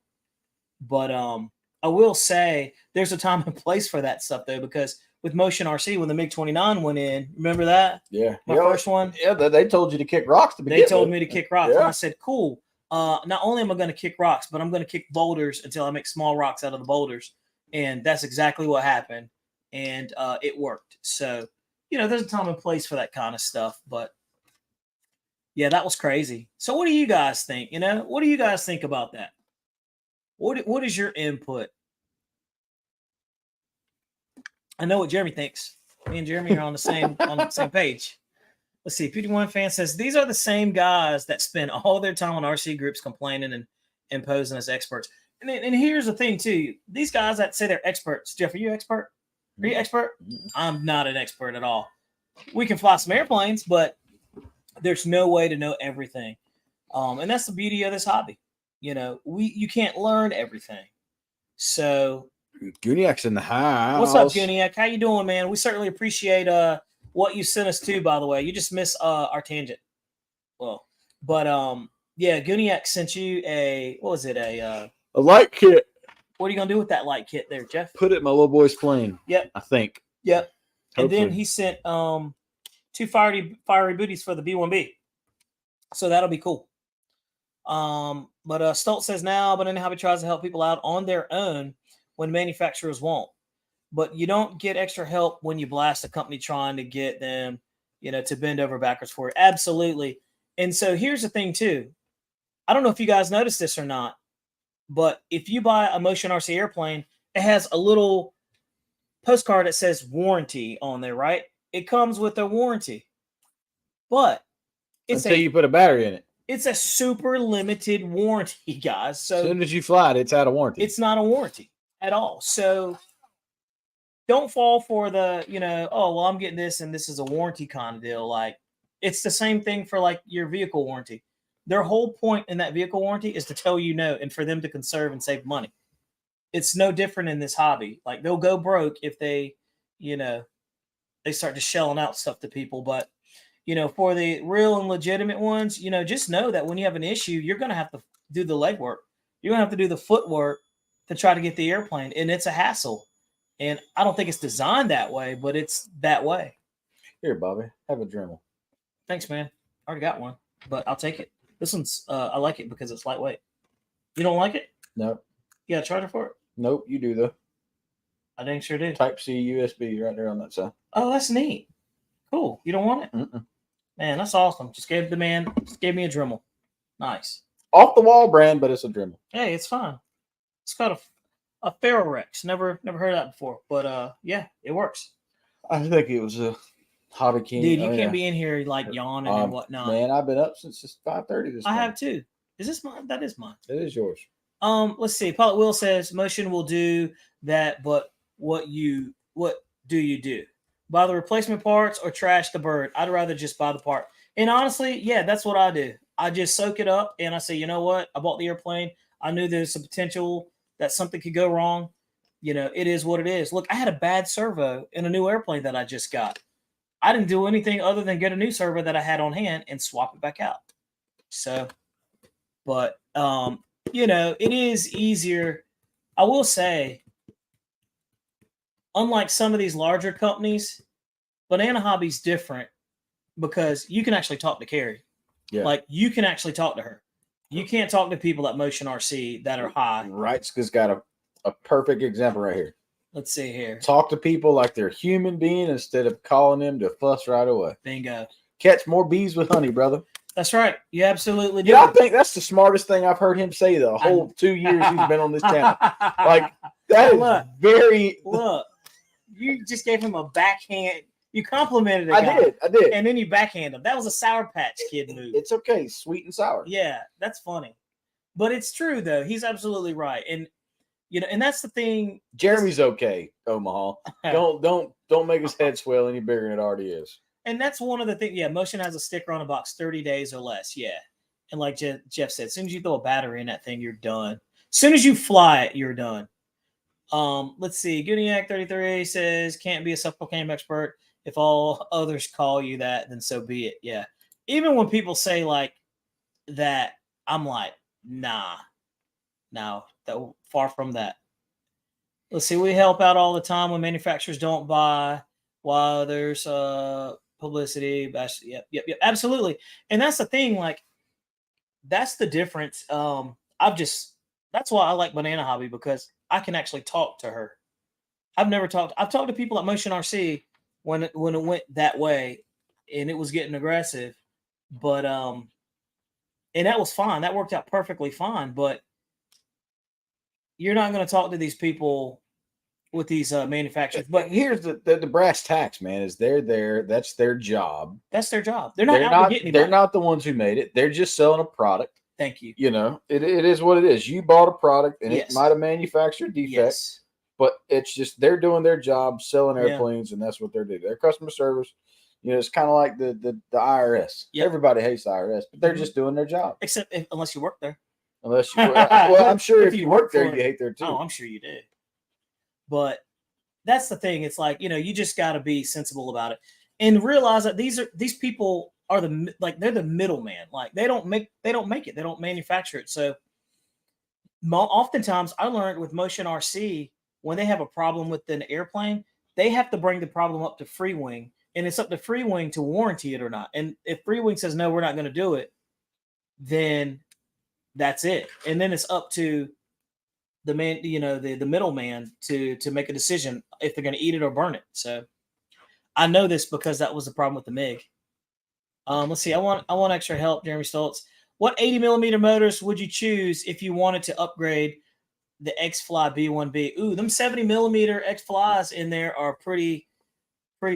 But I will say there's a time and place for that stuff though, because with Motion RC, when the MiG-29 went in, remember that? Yeah. My Yeah, first one? Yeah, they told you to kick rocks to begin They told with. me to kick rocks, Yeah. and I said, "Cool. Not only am I going to kick rocks, but I'm going to kick boulders until I make small rocks out of the boulders." And that's exactly what happened, and it worked. So, you know, there's a time and place for that kind of stuff. But yeah, that was crazy. So, what do you guys think? You know, what do you guys think about that? What is your input? I know what Jeremy thinks. Me and Jeremy are on the same page. Let's see. PD1 fan says these are the same guys that spend all their time on RC groups complaining and posing as experts. And here's the thing too. These guys that say they're experts. Jeff, are you expert? Are you expert? I'm not an expert at all. We can fly some airplanes, but there's no way to know everything. And that's the beauty of this hobby. You know, you can't learn everything. So Guniak's in the house. what's up, Guniak? How you doing, man? We certainly appreciate what you sent us to, by the way. You just missed our tangent. Well, but yeah, Guniak sent you a light kit. what are you gonna do with that light kit there, Jeff? Put it in my little boy's plane. Yep. I think. Yep. And then Hopefully. he sent 2 fiery booties for the B1B. So that'll be cool. But Stoltz says now, but hobby tries to help people out on their own when manufacturers won't. But you don't get extra help when you blast a company trying to get them, you know, to bend over backwards for it. Absolutely. And so here's the thing too. I don't know if you guys noticed this or not, but if you buy a Motion RC airplane, it has a little postcard that says warranty on there, right? It comes with a warranty, but it's until you put a battery in it. It's a super limited warranty, guys. So as soon as you fly it, it's out of warranty. It's not a warranty at all. So don't fall for the, you know, oh, well, I'm getting this and this is a warranty kind of deal. Like, it's the same thing for like your vehicle warranty. Their whole point in that vehicle warranty is to tell you no and for them to conserve and save money. It's no different in this hobby. Like, they'll go broke if they, you know, they start just shelling out stuff to people. But you know, for the real and legitimate ones, you know, just know that when you have an issue, you're going to have to do the legwork. You're going to have to do the footwork to try to get the airplane. And it's a hassle. And I don't think it's designed that way, but it's that way. Here, Bobby, have a Dremel. Thanks, man. I already got one, but I'll take it. This one's, I like it because it's lightweight. You don't like it? Nope. You got a charger for it? Nope, you do though. I dang sure do. Type-C USB right there on that side. Oh, that's neat. Cool. You don't want it? Mm-mm. Man, that's awesome. Just gave me a Dremel. Nice. Off the wall brand, but it's a Dremel. Hey, it's fine. It's got a Ferrorex. Never heard of that before. But yeah, it works. I think it was a Hobby King. Dude, you can't be in here like yawning and whatnot. Man, I've been up since just 5:30 this morning. I have too. Is this mine? That is mine. It is yours. Let's see. Pilot Will says Motion will do that, but what do you do? Buy the replacement parts or trash the bird? I'd rather just buy the part. And honestly, yeah, that's what I do. I just soak it up and I say, you know what? I bought the airplane. I knew there's a potential that something could go wrong. You know, it is what it is. Look, I had a bad servo in a new airplane that I just got. I didn't do anything other than get a new servo that I had on hand and swap it back out. So, but, you know, it is easier. I will say, unlike some of these larger companies, Banana Hobby's different because you can actually talk to Carrie. Yeah. Like, you can actually talk to her. You can't talk to people at Motion RC that are high. Wright's got a perfect example right here. Let's see here. Talk to people like they're human being instead of calling them to fuss right away. Bingo. Catch more bees with honey, brother. That's right. You absolutely do. Yeah, I think that's the smartest thing I've heard him say the whole 2 years he's been on this channel. Like, that is Look. very. Look, you just gave him a backhand. You complimented a I guy. did. And then you backhand him. That was a Sour Patch Kid move. It's okay. Sweet and sour. Yeah, that's funny. But it's true, though. He's absolutely right. And, you know, and that's the thing. Jeremy's okay, Omaha. Don't make his head swell any bigger than it already is. And that's one of the things. Yeah, Motion has a sticker on a box, 30 days or less. Yeah. And like Jeff said, as soon as you throw a battery in that thing, you're done. As soon as you fly it, you're done. Let's see. Gooniac 33 says, can't be a self-proclaimed expert. If all others call you that, then so be it. Yeah. Even when people say like that, I'm like, nah. No, far from that. Let's see. We help out all the time when manufacturers don't buy while there's publicity. Yep. Absolutely. And that's the thing. Like, that's the difference. That's why I like Banana Hobby, because I can actually talk to her. I've talked to people at Motion RC when it went that way and it was getting aggressive, but and that was fine. That worked out perfectly fine. But you're not going to talk to these people with these manufacturers. But here's the brass tacks, man. Is they're there? That's their job. That's their job. They're not out to get anybody. They're not the ones who made it. They're just selling a product. Thank you. You know, it is what it is. You bought a product and it might have manufactured defects. Yes. But it's just they're doing their job, selling airplanes, and that's what they're doing. Their customer service, you know, it's kind of like the IRS. Yep. Everybody hates the IRS, but they're just doing their job. Except unless you work there. Unless you, well, I'm sure if you work there, you hate there too. Oh, I'm sure you do. But that's the thing. It's like, you know, you just got to be sensible about it and realize that these people are they're the middleman. Like they don't make it. They don't manufacture it. So oftentimes I learned with Motion RC, when they have a problem with an airplane, they have to bring the problem up to Free Wing, and it's up to Free Wing to warranty it or not. And if Free Wing says, no, we're not going to do it, then that's it. And then it's up to the man, you know, the middleman to make a decision if they're going to eat it or burn it. So I know this because that was the problem with the MiG. Let's see. I want extra help, Jeremy Stoltz. What 80 millimeter motors would you choose if you wanted to upgrade the X-Fly B1B? Ooh, them 70 millimeter X-Flies in there are pretty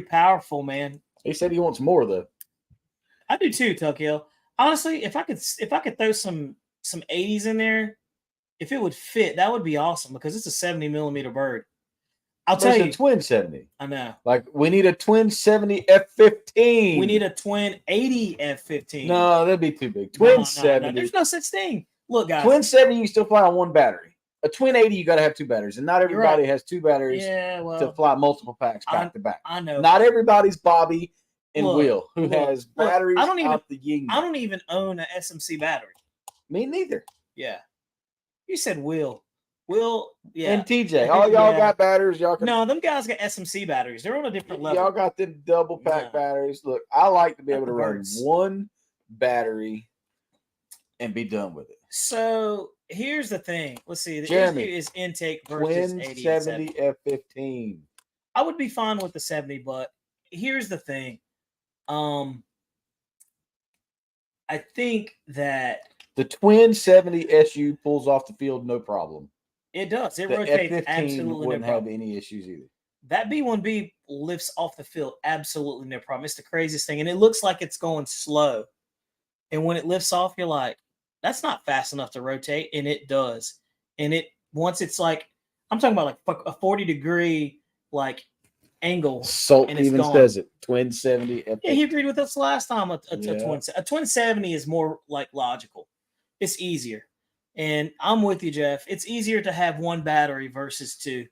powerful, man. He said he wants more though. I do too, Tuckhill. Honestly, if I could throw some 80s in there, if it would fit, that would be awesome because it's a 70 millimeter bird. I'll tell you, a twin 70. I know. Like we need a twin 70 F-15. We need a twin 80 F-15. No, that'd be too big. Twin 70. No. There's no such thing. Look, guys. Twin 70, you can still fly on one battery. A twin 80, you got to have two batteries, and not everybody has two batteries to fly multiple packs back to back. I know. Not everybody's Bobby and Will who has batteries out the yin. I don't even own an SMC battery. Me neither. Yeah. You said Will. Will, yeah. And TJ. All y'all got batteries. Y'all can... No, them guys got SMC batteries. They're on a different level. Y'all got them double pack batteries. Look, I like to be able to run one battery and be done with it. So here's the thing. Let's see. The Jeremy, issue is intake versus twin 80 70 F-15. I would be fine with the 70, but here's the thing. I think that the twin 70 SU pulls off the field no problem. It does. It the rotates F-15 absolutely wouldn't no problem. have any issues either. That B1B lifts off the field absolutely no problem. It's the craziest thing, and it looks like it's going slow. And when it lifts off, you're like, that's not fast enough to rotate, and it does. And once it's like, I'm talking about like a 40-degree like angle. Salt and it's even gone. says it. Twin 70 F-15. Yeah, he agreed with us last time. A twin 70 is more like logical. It's easier. And I'm with you, Jeff. It's easier to have one battery versus two.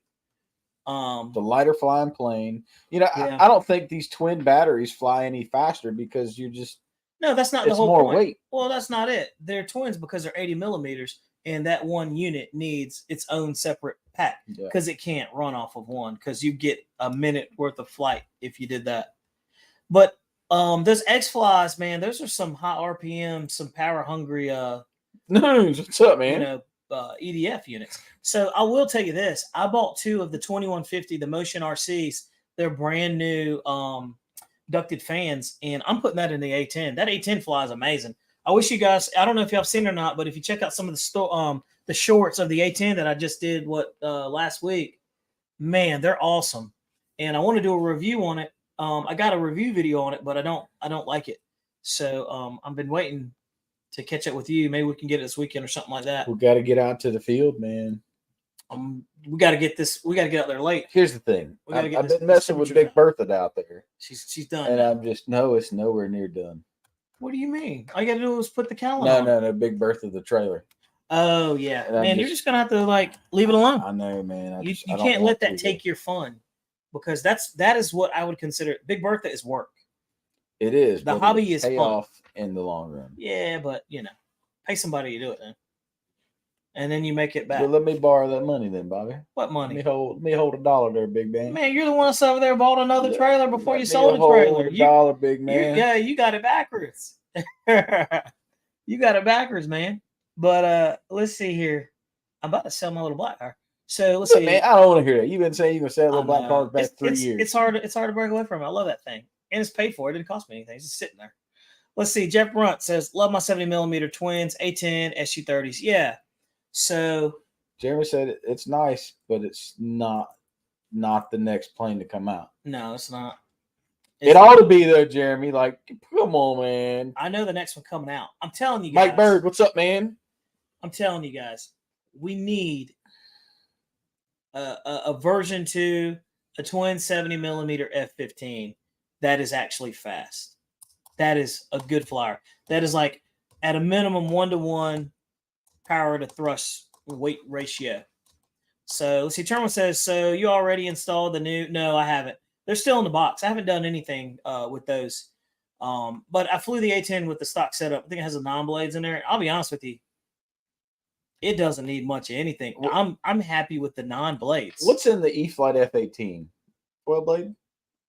The lighter flying plane. You know, I don't think these twin batteries fly any faster because you just no, that's not the whole more point. Weight. Well, that's not it. They're twins because they're 80 millimeters, and that one unit needs its own separate pack because it can't run off of one because you get a minute worth of flight if you did that. But those X-Flies, man, those are some high RPM, some power hungry. Nunes, what's up, man? EDF units. So I will tell you this: I bought 2 of the 2150, the Motion RCs. They're brand new ducted fans, and I'm putting that in the A10. That A10 flies amazing. I wish you guys. I don't know if y'all have seen it or not, but if you check out some of the shorts of the A10 that I just did last week, man, they're awesome. And I want to do a review on it. I got a review video on it, but I don't like it. So I've been waiting to catch up with you. Maybe we can get it this weekend or something like that. We got to get out to the field, man. We got to get this. We got to get out there late. Here's the thing. I've been messing with Big Bertha out there. She's done. And now. I'm just it's nowhere near done. What do you mean? All you got to do is put the calendar on. No. Big Bertha, the trailer. Oh yeah, and man, you're just gonna have to leave it alone. I know, man. You can't let that take your fun, because that is what I would consider. Big Bertha is work. It is. The hobby is pay fun. off in the long run. Yeah, but pay somebody to do it then, and then you make it back. Well, let me borrow that money then, Bobby. What money? Let me hold $1 there, big man. Man, you're the one that's over there bought another trailer before you sold the trailer. $1, big man. You got it backwards. You got it backwards, man. But let's see here. I'm about to sell my little black car. So let's see. Man, I don't want to hear that. You've been saying you're gonna sell little black cars back 3 years. It's hard to break away from it. I love that thing. And it's paid for. It didn't cost me anything. It's just sitting there. Let's see. Jeff Brunt says, love my 70mm twins, A10, SU30s. Yeah. So Jeremy said it's nice, but it's not the next plane to come out. No, it's not. It ought to be there, Jeremy. Like, come on, man. I know the next one coming out. I'm telling you guys. Mike Bird, what's up, man? I'm telling you guys, we need a version 2, a twin 70mm F-15 that is actually fast. That is a good flyer. That is like at a minimum 1-to-1 power to thrust weight ratio. So let's see. Terman says, so you already installed the new? No, I haven't. They're still in the box. I haven't done anything with those. But I flew the A10 with the stock setup. I think it has the non-blades in there. I'll be honest with you. It doesn't need much of anything. I'm happy with the non-blades. What's in the e-flite F-18? 12 blade?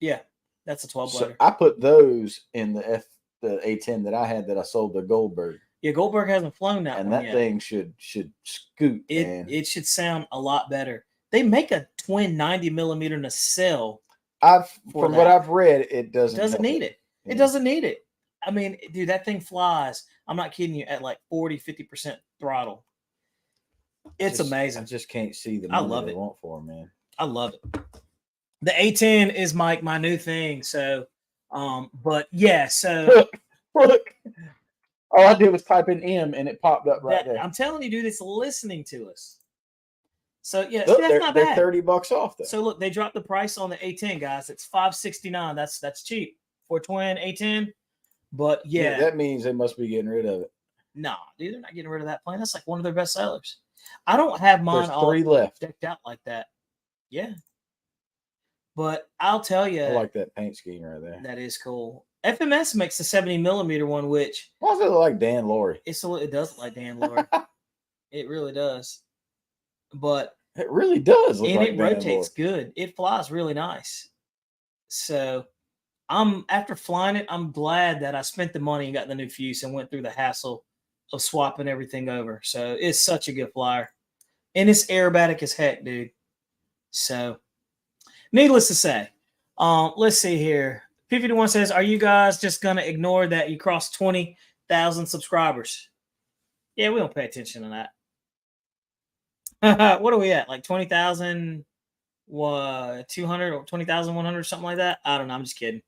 Yeah, that's a 12 blader. So I put those in the A10 that I had that I sold to Goldberg. Yeah, Goldberg hasn't flown that and one that thing should scoot. It should sound a lot better. They make a twin 90mm nacelle. From what I've read, it doesn't need it. Yeah. It doesn't need it. I mean, dude, that thing flies. I'm not kidding you, at like 40-50% throttle. It's amazing. I just can't see the money I love they it. Want for them, man. I love it. The A10 is my new thing. So, but yeah, so look. All I did was type in M and it popped up right there. I'm telling you, dude, it's listening to us. So yeah, look, that's not bad. They're $30 off though. So look, they dropped the price on the A10, guys. It's $569. That's cheap for a twin A10. But yeah, that means they must be getting rid of it. No, dude, they're not getting rid of that plane. That's like one of their best sellers. I don't have mine all 3 left decked out like that. Yeah, but I'll tell you, I like that paint scheme right there. That is cool. FMS makes the 70mm one, which why does it look like Dan Laurie? It does look like Dan Laurie. It really does. But it really does look like it rotates good. It flies really nice. So after flying it, I'm glad that I spent the money and got the new fuse and went through the hassle of swapping everything over. So it's such a good flyer. And it's aerobatic as heck, dude. So needless to say, let's see here. P51 says, are you guys just going to ignore that you crossed 20,000 subscribers? Yeah, we don't pay attention to that. What are we at? Like 20,200 or 20,100, something like that? I don't know. I'm just kidding.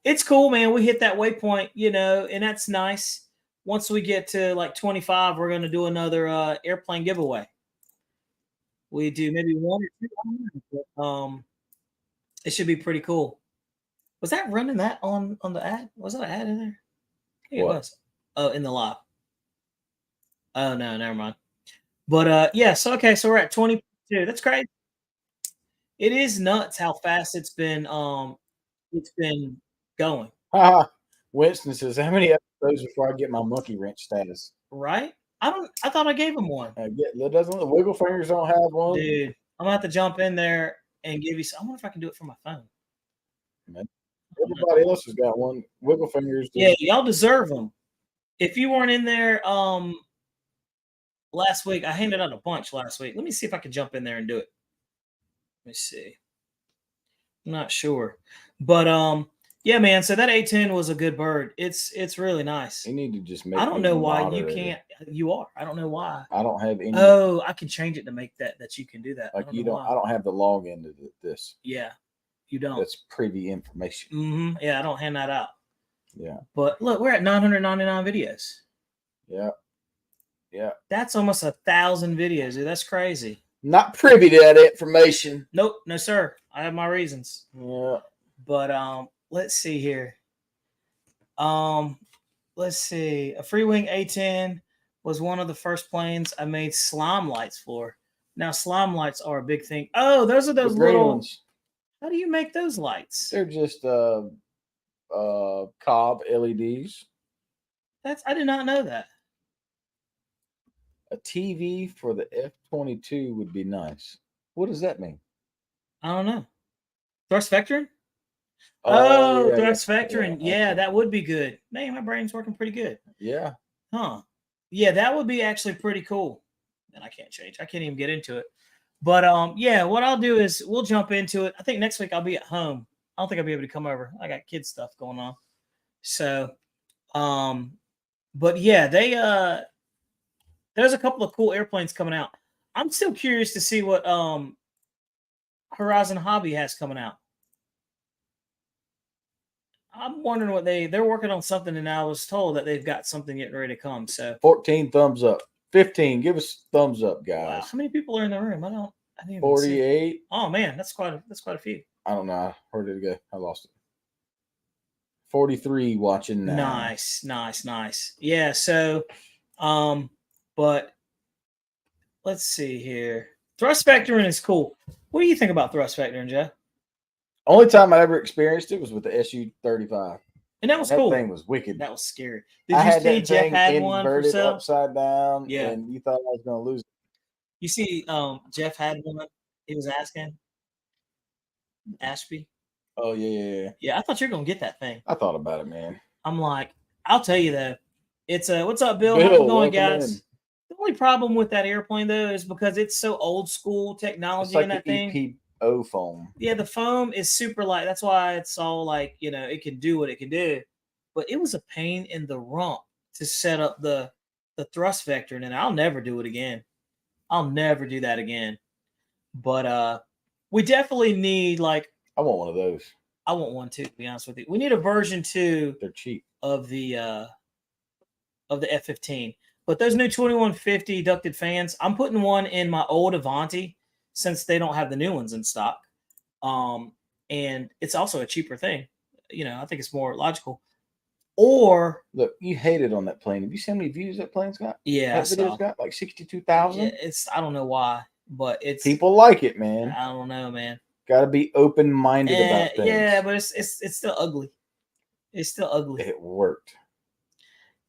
It's cool, man. We hit that waypoint, and that's nice. Once we get to like 25, we're going to do another airplane giveaway. We do maybe 1 or 2. It should be pretty cool. Was that running that on the ad? Was that an ad in there? I think it was. Oh, in the live. Oh no, never mind. But yeah, so okay, so we're at 22. That's crazy. It is nuts how fast it's been going. Winston says, how many episodes before I get my monkey wrench status? Right? I thought I gave him one. Doesn't the wiggle fingers don't have one? Dude, I'm gonna have to jump in there and give you some. I wonder if I can do it from my phone. Man. Everybody else has got one. Wiggle fingers. Yeah, y'all deserve them. If you weren't in there, last week. I handed out a bunch last week. Let me see if I can jump in there and do it. Let me see. I'm not sure, but yeah, man. So that A10 was a good bird. It's really nice. You need to just make. I don't me know why you moderator. can't. You are. I don't know why. I don't have any. Oh, I can change it to make that you can do that. like I you know don't. why. I don't have the login to this. Yeah, you don't. That's privy information. Yeah, I don't hand that out. Yeah. But look, we're at 999 videos. Yeah. Yeah. That's almost 1,000 videos, dude. That's crazy. Not privy to that information. Nope, no sir. I have my reasons. Yeah. But let's see here. Let's see. A free wing A10 was one of the first planes I made slime lights for. Now slime lights are a big thing. Oh, those are those The green little ones. How do you make those lights? They're just cob LEDs. I did not know that. A TV for the F-22 would be nice. What does that mean? I don't know. Thrust vectoring? Oh, yeah, thrust vectoring. Yeah, okay. that would be good. Man, my brain's working pretty good. Yeah. Huh. Yeah, that would be actually pretty cool. And I can't change. I can't even get into it. But yeah, what I'll do is we'll jump into it. I think next week I'll be at home. I don't think I'll be able to come over. I got kid stuff going on. So but yeah, there's a couple of cool airplanes coming out. I'm still curious to see what Horizon Hobby has coming out. I'm wondering what they're working on something, and I was told that they've got something getting ready to come. So 14 thumbs up. 15. Give us thumbs up, guys. wow, how many people are in the room? I didn't even 48. see. Oh man, that's quite a few. I don't know. Where did it go? I lost it. 43 watching now. Nice. Yeah, so but let's see here. Thrust vectoring is cool. What do you think about thrust vectoring, Jeff? Only time I ever experienced it was with the SU-35. And that was That cool. thing was wicked. That was scary. I Did you had see that Jeff thing had one for inverted sale? upside down, Yeah. and you thought I was going to lose it. You see, Jeff had one. He was asking Ashby. Oh yeah. Yeah, I thought you were gonna get that thing. I thought about it, man. I'm like, I'll tell you though. It's what's up, Bill? Bill, How's it going, welcome guys? in. The only problem with that airplane though is because it's so old school technology It's like in that the thing. EPO foam. Yeah, the foam is super light. That's why it's all like, it can do what it can do. But it was a pain in the rump to set up the thrust vector, and I'll never do it again. I'll never do that again. But we definitely need like I want one of those. I want one too, to be honest with you. We need a version 2 They're cheap. of the F-15. But those new 2150 ducted fans, I'm putting one in my old Avanti since they don't have the new ones in stock. And it's also a cheaper thing. I think it's more logical. Or Look, you hated on that plane. Have you seen how many views that plane's got? yeah, That video's got like 62,000. yeah, I don't know why, but it's People like it, man. I don't know, man. Got to be open-minded about things. Yeah, but it's still ugly. It's still ugly. It worked.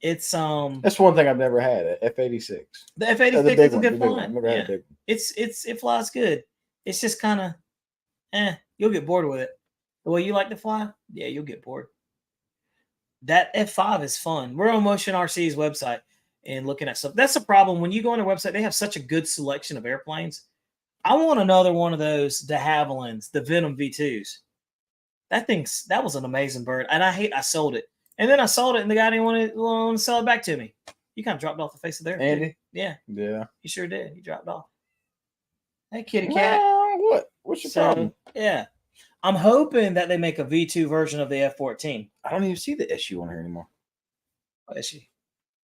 It's That's one thing I've never had. A F-86. the F-86 The big is a one, good the big one. flying. I've never had a big one. It flies good. It's just kind of you'll get bored with it. The way you like to fly, yeah, you'll get bored. That F5 is fun. We're on Motion RC's website and looking at stuff. That's the problem. When you go on their website, they have such a good selection of airplanes. I want another one of those de Havillands, the Venom V2s. That was an amazing bird. And I sold it. And then I sold it and the guy didn't want to sell it back to me. He kind of dropped off the face of the earth. Andy? Yeah. Yeah. He sure did. He dropped off. Hey, kitty cat. What? What's your problem? Yeah. I'm hoping that they make a V2 version of the F-14. I don't even see the SU on here anymore. What is she?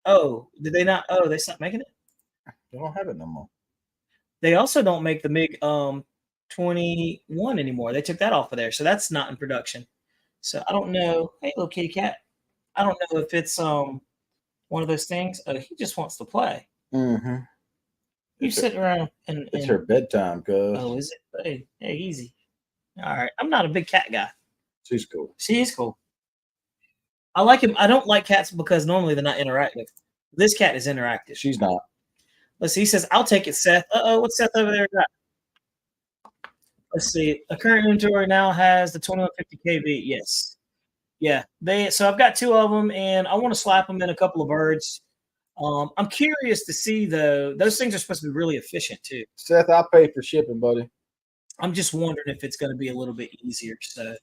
Oh, did they not? Oh, they stopped making it? They don't have it no more. They also don't make the MiG 21 anymore. They took that off of there. So that's not in production. So I don't know. Hey, little kitty cat. I don't know if it's one of those things. Oh, he just wants to play. Mm-hmm. You sitting around and It's her bedtime, cuz. oh, is it? Hey, easy. All right. I'm not a big cat guy. She's cool. She is cool. I like him. I don't like cats because normally they're not interactive. This cat is interactive. She's not. Let's see. He says, I'll take it, Seth. What's Seth over there got? Let's see. A current inventory now has the 2150 KB. Yes. Yeah. So I've got 2 of them, and I want to slap them in a couple of birds. I'm curious to see though. Those things are supposed to be really efficient too. Seth, I'll pay for shipping, buddy. I'm just wondering if it's going to be a little bit easier. So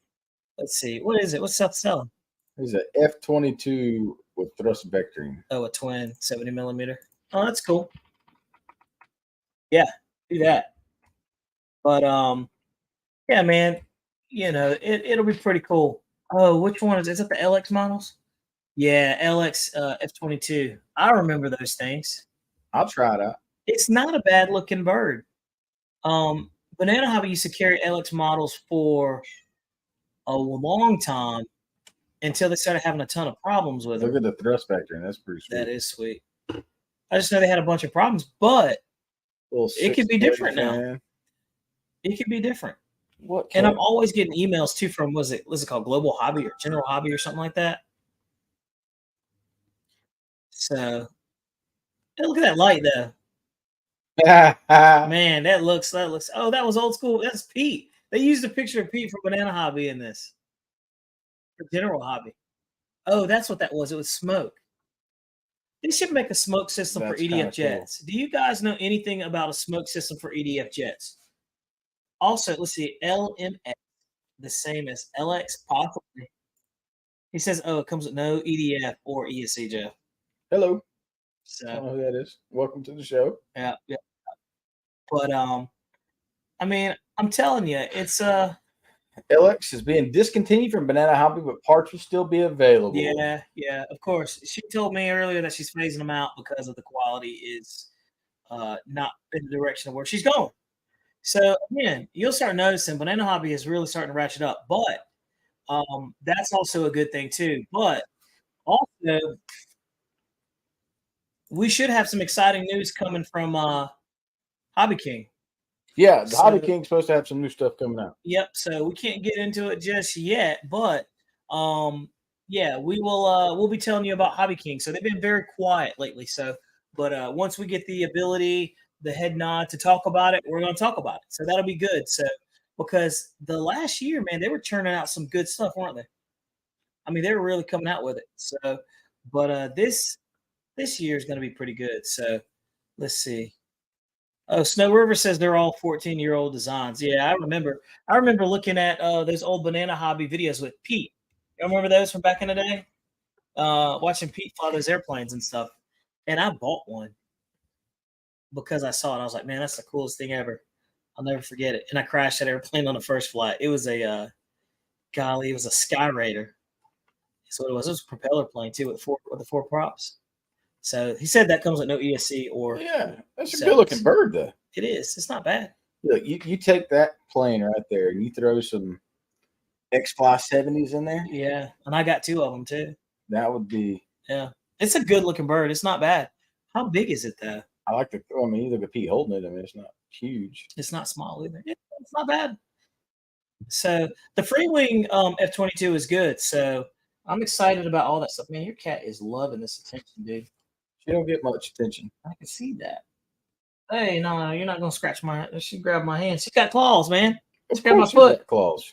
let's see. What is it? What's Seth selling? There's a F-22 with thrust vectoring. Oh, a twin 70 millimeter. Oh, that's cool. Yeah, do that. But yeah, man, you know, it'll be pretty cool. Oh, which one is it the LX models? Yeah, LX F-22. I remember those things. I'll try it out. It's not a bad looking bird. Banana Hobby used to carry LX models for a long time until they started having a ton of problems with them. Look at the thrust vectoring. That's pretty sweet. That is sweet. I just know they had a bunch of problems, but it could be different now. It could be different. What? And I'm always getting emails too from what's it called, Global Hobby or General Hobby or something like that. So hey, look at that light though. Man, that looks oh, that was old school. That's Pete. They used a picture of Pete from Banana Hobby in this. For General Hobby. Oh, that's what that was. It was smoke. They should make a smoke system for EDF jets. Cool. Do you guys know anything about a smoke system for EDF jets? Also, let's see, LMX, the same as LX, possibly. He says, oh, it comes with no EDF or ESC, Joe. Hello. So, I don't know who that is. Welcome to the show. Yeah. But I mean, I'm telling you, it's LX is being discontinued from Banana Hobby, but parts will still be available. Yeah, of course. She told me earlier that she's phasing them out because of the quality is not in the direction of where she's going. So again, you'll start noticing Banana Hobby is really starting to ratchet up, but that's also a good thing too. But also, we should have some exciting news coming from Hobby King. Yeah, the Hobby King's supposed to have some new stuff coming out. Yep. So we can't get into it just yet, but yeah, we'll be telling you about Hobby King. So they've been very quiet lately. So, but once we get the ability, the head nod to talk about it, we're going to talk about it. So that'll be good. So because the last year, man, they were churning out some good stuff, weren't they? I mean, they were really coming out with it. So, but this year is going to be pretty good. So let's see. Oh, Snow River says they're all 14-year-old designs. Yeah, I remember looking at those old Banana Hobby videos with Pete. You remember those from back in the day? Watching Pete fly those airplanes and stuff. And I bought one because I saw it. I was like, man, that's the coolest thing ever. I'll never forget it. And I crashed that airplane on the first flight. It was a it was a Sky Raider. That's what it was. It was a propeller plane too with the four props. So he said that comes with no ESC or that's a good looking bird though. It is. It's not bad. Look, you take that plane right there and you throw some X-Fly 70s in there. Yeah, and I got two of them too. That would be. Yeah, it's a good looking bird. It's not bad. How big is it though? I like the. I mean, you look at Pete holding it. I mean, it's not huge. It's not small either. It's not bad. So the free wing F-22 is good. So I'm excited about all that stuff. Man, your cat is loving this attention, dude. She don't get much attention. I can see that. Hey, no, you're not gonna scratch my. She grabbed my hand. She's got claws, man. She grabbed my foot. Claws.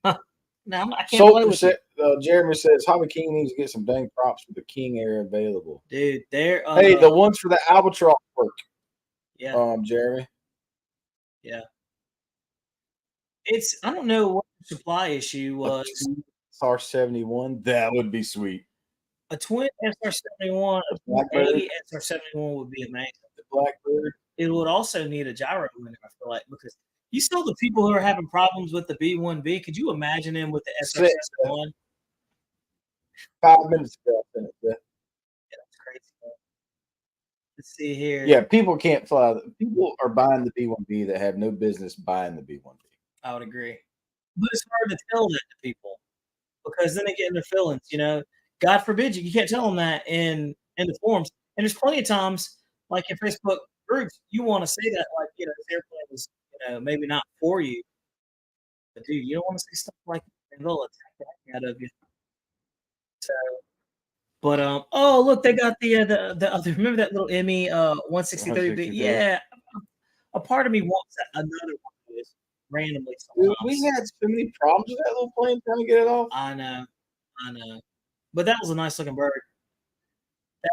Huh. No, I can't play with it. Jeremy says Hobby King needs to get some dang props for the King Air available. Dude, they're hey, the ones for the Albatross work. Yeah. Jeremy. Yeah. It's I don't know what the supply issue was. SR-71, that would be sweet. A twin SR-71, a 80 SR-71 would be amazing. The Blackbird. It would also need a gyro in it, I feel like, because you saw the people who are having problems with the B-1B. Could you imagine them with the SR-71? 5 minutes ago, I finished that. Yeah, that's crazy. Let's see here. Yeah, people can't fly. People are buying the B-1B that have no business buying the B-1B. I would agree. But it's hard to tell that to people because then they get in their feelings, you know. God forbid you can't tell them that in the forums. And there's plenty of times, like in Facebook groups, you want to say that, like, you know, this airplane was, you know, maybe not for you. But dude, you don't want to say stuff like that, and they'll attack the heck out of you. So, but oh look, they got the other. Remember that little Emmy 163B? Yeah, a part of me wants another one of those randomly. Dude, we had so many problems with that little plane trying to get it off. I know. But that was a nice looking bird.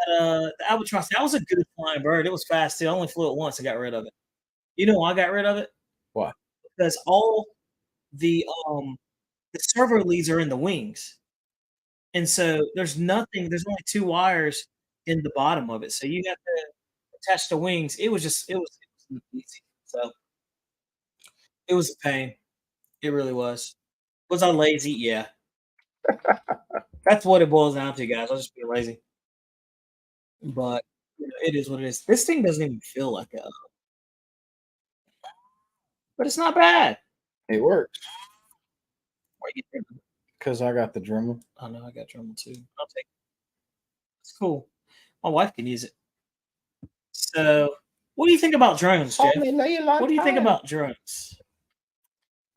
The albatross, that was a good flying bird. It was fast too. I only flew it once and got rid of it. You know why I got rid of it? Why? Because all the servo leads are in the wings. And so there's nothing, there's only 2 wires in the bottom of it. So you have to attach the wings. It was easy. So it was a pain. It really was. Was I lazy? Yeah. That's what it boils down to, guys. I'll just be lazy. But it is what it is. This thing doesn't even feel like a, but it's not bad. It works Where you think? because I got the Dremel. I know I got Dremel too. I'll take it. It's cool. My wife can use it. So, what do you think about drones, Jeff? What do you think about drones?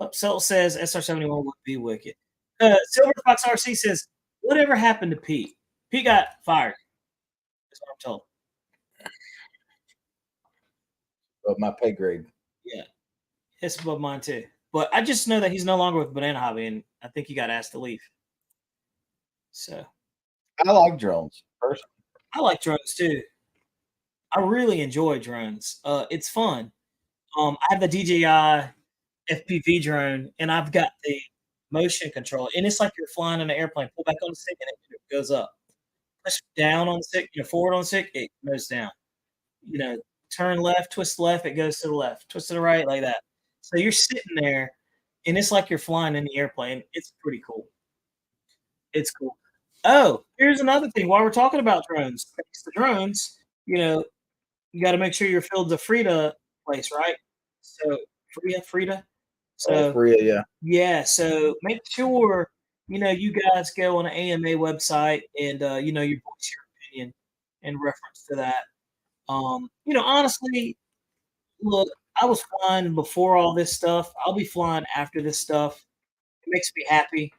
Upsell says SR-71 would be wicked. Silver Fox RC says, whatever happened to Pete? Pete got fired. That's what I'm told. But my pay grade. Yeah. It's above mine too. But I just know that he's no longer with Banana Hobby, and I think he got asked to leave. So I like drones personally. I like drones too. I really enjoy drones. It's fun. I have the DJI FPV drone, and I've got the motion control, and it's like you're flying in an airplane. Pull back on the stick, and it goes up. Push down on the stick, forward on the stick, it goes down. Turn left, twist left, it goes to the left. Twist to the right, like that. So you're sitting there, and it's like you're flying in the airplane. It's pretty cool. It's cool. Oh, here's another thing. While we're talking about drones, thanks to drones, you got to make sure your field's a Frida place, right? So Frida. So Korea, yeah. Yeah, so make sure you guys go on an AMA website and you voice your opinion in reference to that. Honestly, look, I was flying before all this stuff. I'll be flying after this stuff. It makes me happy.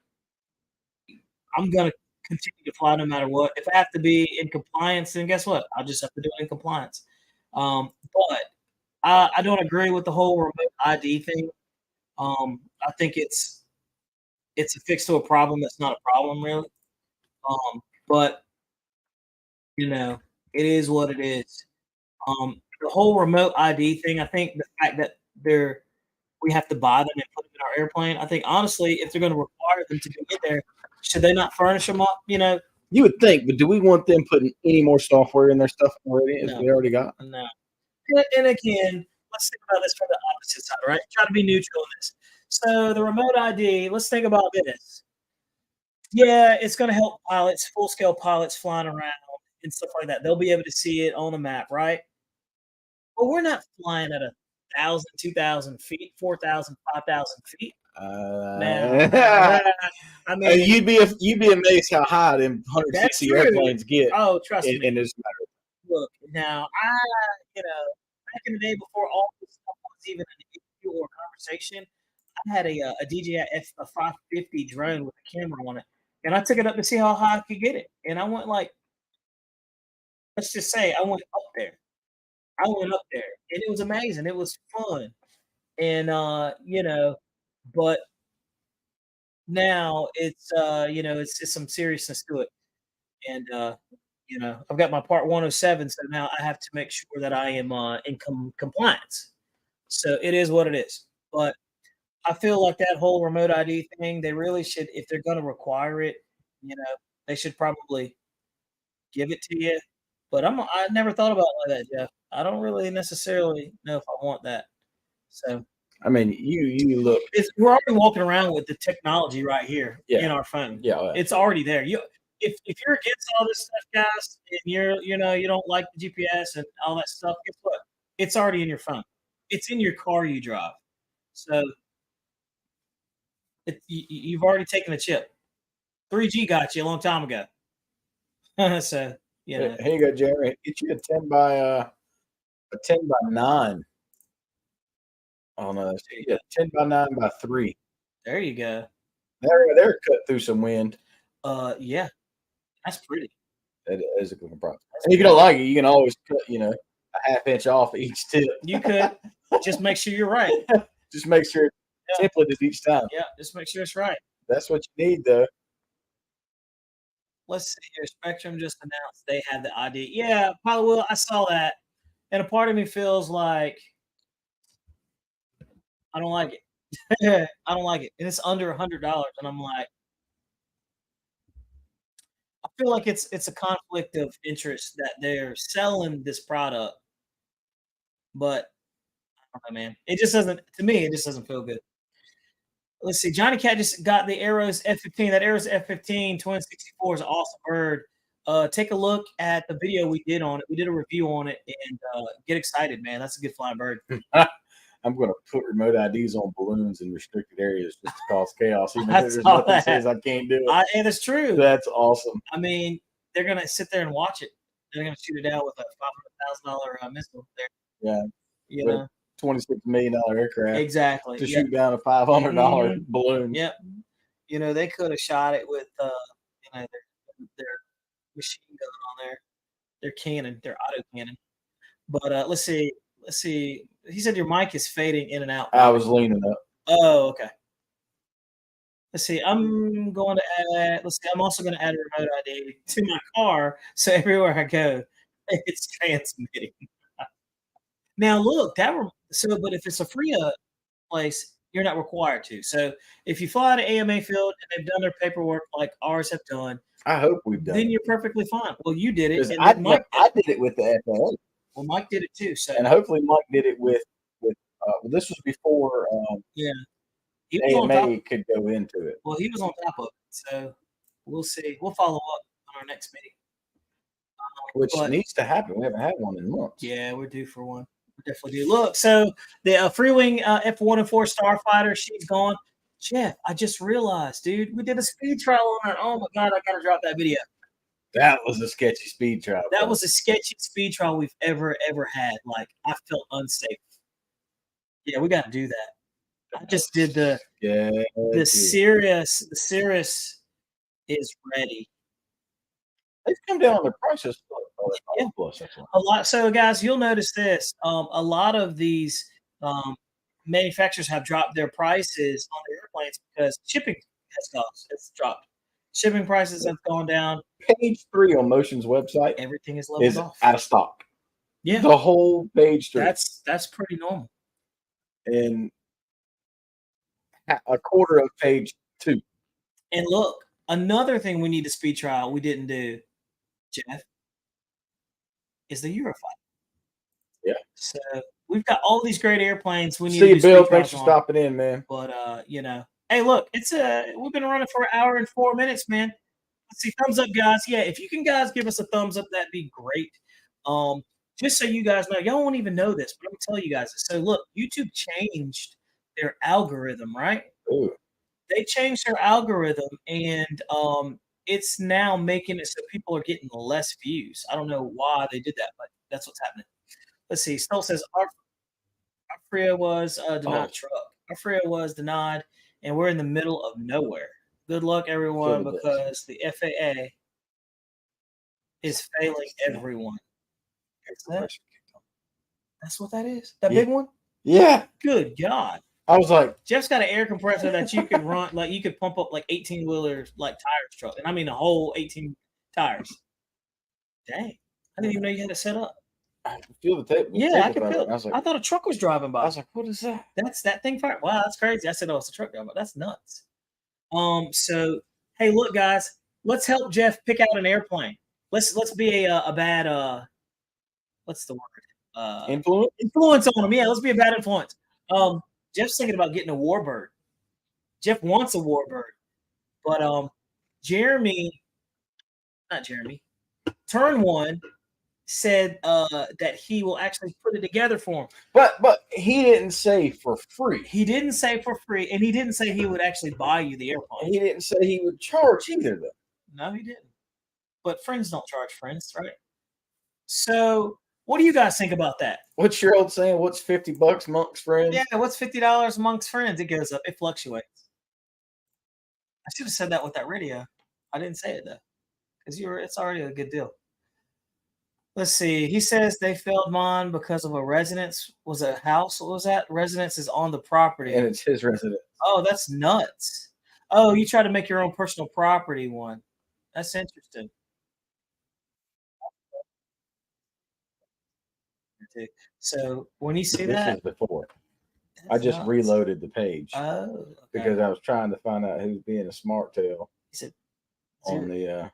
I'm gonna continue to fly no matter what. If I have to be in compliance, then guess what? I'll just have to do it in compliance. But I don't agree with the whole remote ID thing. I think it's a fix to a problem that's not a problem really. But it is what it is. The whole remote ID thing, I think the fact that we have to buy them and put them in our airplane. I think honestly, if they're going to require them to be in there, should they not furnish them up? You would think, but do we want them putting any more software in their stuff already as No. we already got? No. And again, let's think about this from the opposite side, right? Try to be neutral in this. So the remote ID, let's think about this. Yeah, it's going to help pilots, full-scale pilots flying around and stuff like that. They'll be able to see it on the map, right? But we're not flying at 1,000, 2,000 feet, 4,000, 5,000 feet. Now, I mean, you'd be amazed how high them 160 airplanes get. Oh, trust me. In this matter. Look, now back in the day before all this stuff was even an issue or conversation, I had a DJI F550 drone with a camera on it, and I took it up to see how high I could get it, and I went let's just say I went up there. And it was amazing. It was fun, and but now it's it's some seriousness to it, and I've got my Part 107, so now I have to make sure that I am in compliance. So it is what it is. But I feel like that whole remote ID thing, they really should, if they're going to require it, they should probably give it to you. But I never thought about it like that, Jeff. I don't really necessarily know if I want that. So I mean, you look. We're already walking around with the technology right here in our phone. Yeah, it's already there. If you're against all this stuff, guys, and you don't like the GPS and all that stuff, guess what? It's already in your phone. It's in your car you drive. So you've already taken the chip. 3G got you a long time ago. So Here you go, Jeremy. Get you a 10 by 9. Oh no, yeah, 10 by 9 by 3. There you go. They're cut through some wind. Yeah, that's pretty. That is a good problem. And if you don't like it, you can always cut, a half inch off each tip. You could just make sure you're right. Just make sure templated each time. Yeah, just make sure it's right. That's what you need, though. let's see here. Spectrum just announced they have the ID. Yeah, probably will. I saw that, and a part of me feels like I don't like it. I don't like it, and it's under $100, and I'm like, I feel like it's a conflict of interest that they're selling this product, but I don't know, man. It just doesn't. To me, it just doesn't feel good. Let's see. Johnny Cat just got the Arrows F-15. That Arrows F-15 Twin 64 is an awesome bird. Take a look at the video we did on it. We did a review on it, and get excited, man. That's a good flying bird. I'm going to put remote IDs on balloons in restricted areas just to cause chaos. Even I though there's saw nothing that. says I can't do it. And it's true. That's awesome. I mean, they're going to sit there and watch it. They're going to shoot it down with a $500,000 missile there. Yeah. You With know? $26 million aircraft Exactly. to Yep. shoot down a $500 balloon. Yep. You know, they could have shot it with their machine gun on there, their cannon, their auto cannon. But let's see. He said your mic is fading in and out. I was leaning up. Oh, okay. Let's see. I'm going to add. Let's see. I'm also going to add a remote ID to my car, so everywhere I go, it's transmitting. Now look, but if it's a free place, you're not required to. So if you fly to AMA field and they've done their paperwork like ours have done, I hope we've done then it. you're perfectly fine. Well, you did it. 'Cause And I then Mike did it with the FAA. Well, Mike did it too. So And hopefully Mike did it with well, this was before yeah, he was on top. AMA could go into it. Well, he was on top of it. So we'll see. We'll follow up on our next meeting. Which but- needs to happen. We haven't had one in months. Yeah, we're due for one. We definitely do. Look, so the Freewing F1 and 4 Starfighter, she's gone. Jeff, I just realized, dude, we did a speed trial on her. Oh my God, I gotta drop that video. That was a sketchy speed trial. That was the sketchiest speed trial we've ever had. Like, I felt unsafe. Yeah, we got to do that. I just did the Cirrus is ready. They've come down on their prices. Yeah. Plus, that's one. A lot. So, guys, you'll notice this. A lot of these manufacturers have dropped their prices on their airplanes because shipping has dropped. Shipping prices have gone down. Page 3 on Motion's website Everything is leveled is off. out of stock. Yeah, The whole page 3. that's pretty normal. And a quarter of page 2. And look, another thing we need to speed trial we didn't do, Jeff, is the Euroflight. Yeah. So we've got all these great airplanes. We need See to you, do Bill. speed Thanks for trials on. stopping in, man. But you know, hey, look, we've been running for an hour and 4 minutes, man. Let's see, thumbs up, guys. Yeah, if you can, guys, give us a thumbs up, that'd be great. Just so you guys know, y'all won't even know this, but I'm gonna tell you guys. So look, YouTube changed their algorithm, right? Ooh. They changed their algorithm, and it's now making it so people are getting less views. I don't know why they did that, but that's what's happening. Let's see. Stoll says our FRIA was denied. Truck. Our FRIA was denied, and we're in the middle of nowhere. Good luck, everyone, Feel the because the FAA is failing everyone. That's what that is? That Yeah. big one? Yeah. Good God. I was like, Jeff's got an air compressor that you could run, like you could pump up like 18-wheelers, like tires truck. And I mean the whole 18 tires. Dang. I didn't even know you had it set up. I can feel the tape. Yeah, I can could feel it. I was like, I thought a truck was driving by. I was like, what is that? That's that thing fire. Wow, that's crazy. I said, oh, it's a truck driving by. That's nuts. So hey, look, guys, let's help Jeff pick out an airplane. Let's be a bad what's the word? Influence on him. Yeah, let's be a bad influence. Jeff's thinking about getting a Warbird. Jeff wants a Warbird, but Turn One said that he will actually put it together for him. But he didn't say for free. He didn't say for free, and he didn't say he would actually buy you the airplane. He didn't say he would charge either, though. No, he didn't. But friends don't charge friends, right? So, what do you guys think about that? What's your old saying? What's $50 amongst friends? Yeah, what's $50 amongst friends? It goes up. It fluctuates. I should have said that with that radio. I didn't say it though, because it's already a good deal. Let's see. He says they failed mine because of a residence. Was it a house? What was that? Residence is on the property. And it's his residence. Oh, that's nuts. Oh, you try to make your own personal property one. That's interesting. So when you see This that, is before. I that's just nuts. reloaded the page Oh, okay. because I was trying to find out who's being a smart tail He said, on the.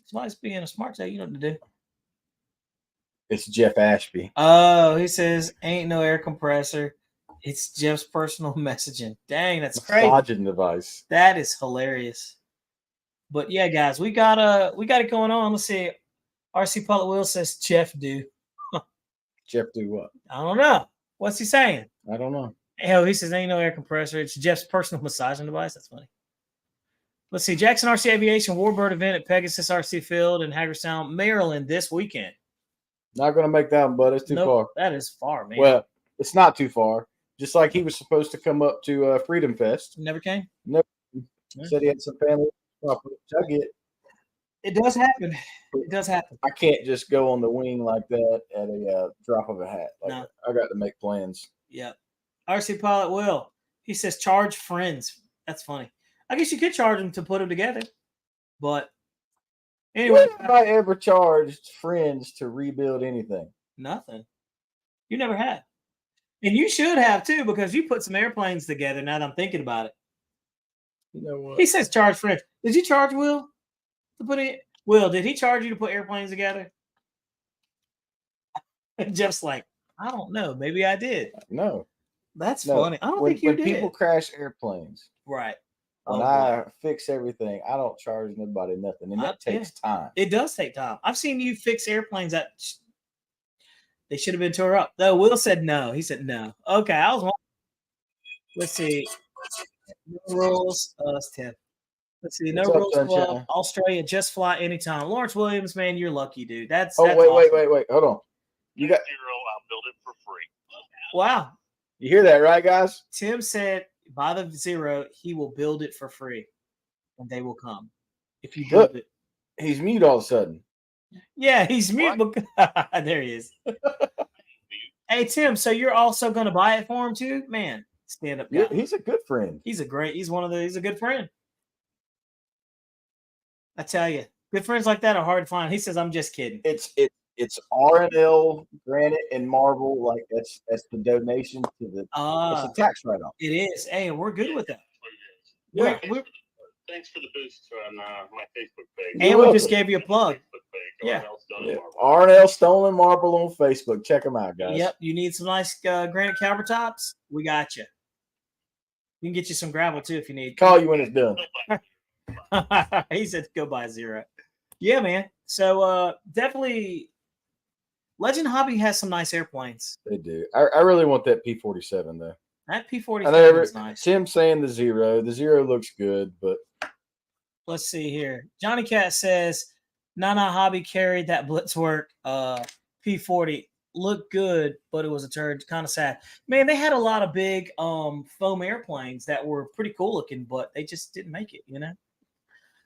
somebody's being a smart tail. You know what to do. It's Jeff Ashby. Oh, he says, ain't no air compressor. It's Jeff's personal messaging. Dang, that's crazy. Massaging device. That is hilarious. But yeah, guys, we got it going on. Let's see. RC Pilot Will says Jeff do. Jeff do what? I don't know. What's he saying? I don't know. Hell, he says ain't no air compressor. It's Jeff's personal massaging device. That's funny. Let's see. Jackson RC Aviation Warbird event at Pegasus RC Field in Hagerstown, Maryland this weekend. Not going to make that one, but it's too far. That is far, man. Well, it's not too far. Just like he was supposed to come up to Freedom Fest. Never came? Nope. Said he had some family stuff, which I get. It does happen. It does happen. I can't just go on the wing like that at a drop of a hat. No. I got to make plans. Yeah. RC Pilot Will. He says charge friends. That's funny. I guess you could charge them to put them together. But anyway. When have I ever charged friends to rebuild anything? Nothing. You never had. And you should have too, because you put some airplanes together now that I'm thinking about it. You know what? He says charge friends. Did you charge Will to put it? Will, did he charge you to put airplanes together? Jeff's like, I don't know. Maybe I did. No. That's funny. I don't think you when did. people crash airplanes, Right. when I fix everything, I don't charge nobody nothing. And that takes time. It does take time. I've seen you fix airplanes that they should have been tore up. Though Will said no. He said no. Okay, I was wondering. Let's see. No rules. That's 10. Let's see. No rules club. Australia, just fly anytime. Lawrence Williams, man, you're lucky, dude. That's wait, awesome. wait. Hold on. You got 0. I'll build it for free. Wow. You hear that, right, guys? Tim said by the 0, he will build it for free, and they will come if you build it. He's mute all of a sudden. Yeah, he's mute. There he is. Hey, Tim, so you're also going to buy it for him too? Man, stand up guy. He's a good friend. He's a good friend. I tell you, good friends like that are hard to find. He says, I'm just kidding. It's R&L granite and marble. Like that's the donation to the it's a tax write-off. It is. Hey, we're good with that. Yeah. Thanks for the boost on my Facebook page. And we just gave you a plug. Yeah. R&L Stone and Marble on Facebook. Check them out, guys. Yep. You need some nice granite countertops? We got you. We can get you some gravel too if you need. Call you when it's done. He said go buy 0. Yeah, man. So definitely Legend Hobby has some nice airplanes. They do. I really want that P-47 though. That P-47 is nice. Tim saying the 0. The 0 looks good, but let's see here. Johnny Cat says Nana Hobby carried that Blitzwork P-40. Looked good, but it was a turd. Kind of sad. Man, they had a lot of big foam airplanes that were pretty cool looking, but they just didn't make it, you know.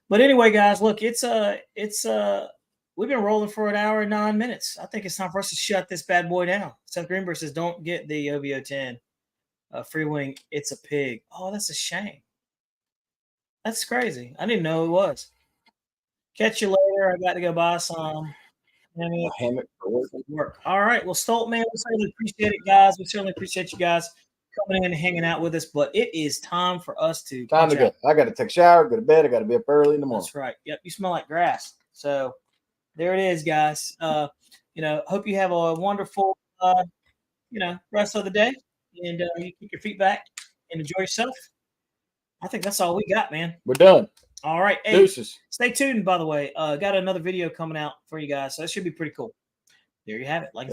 But anyway, guys, look, it's we've been rolling for an hour and 9 minutes. I think it's time for us to shut this bad boy down. Seth Greenberg says, don't get the OVO 10 free wing. It's a pig. Oh, that's a shame. That's crazy. I didn't know it was. Catch you later. I got to go buy some hammock for work. All right. Well, Stolt, man, we certainly appreciate it, guys. We certainly appreciate you guys coming in and hanging out with us. But it is time for us to go. I got to take a shower, go to bed. I got to be up early in the morning. That's right. Yep. You smell like grass. So there it is, guys. Hope you have a wonderful, rest of the day, and you keep your feet back and enjoy yourself. I think that's all we got, man. We're done. All right. Hey, deuces. Stay tuned, by the way. Got another video coming out for you guys, so that should be pretty cool. There you have it. Like,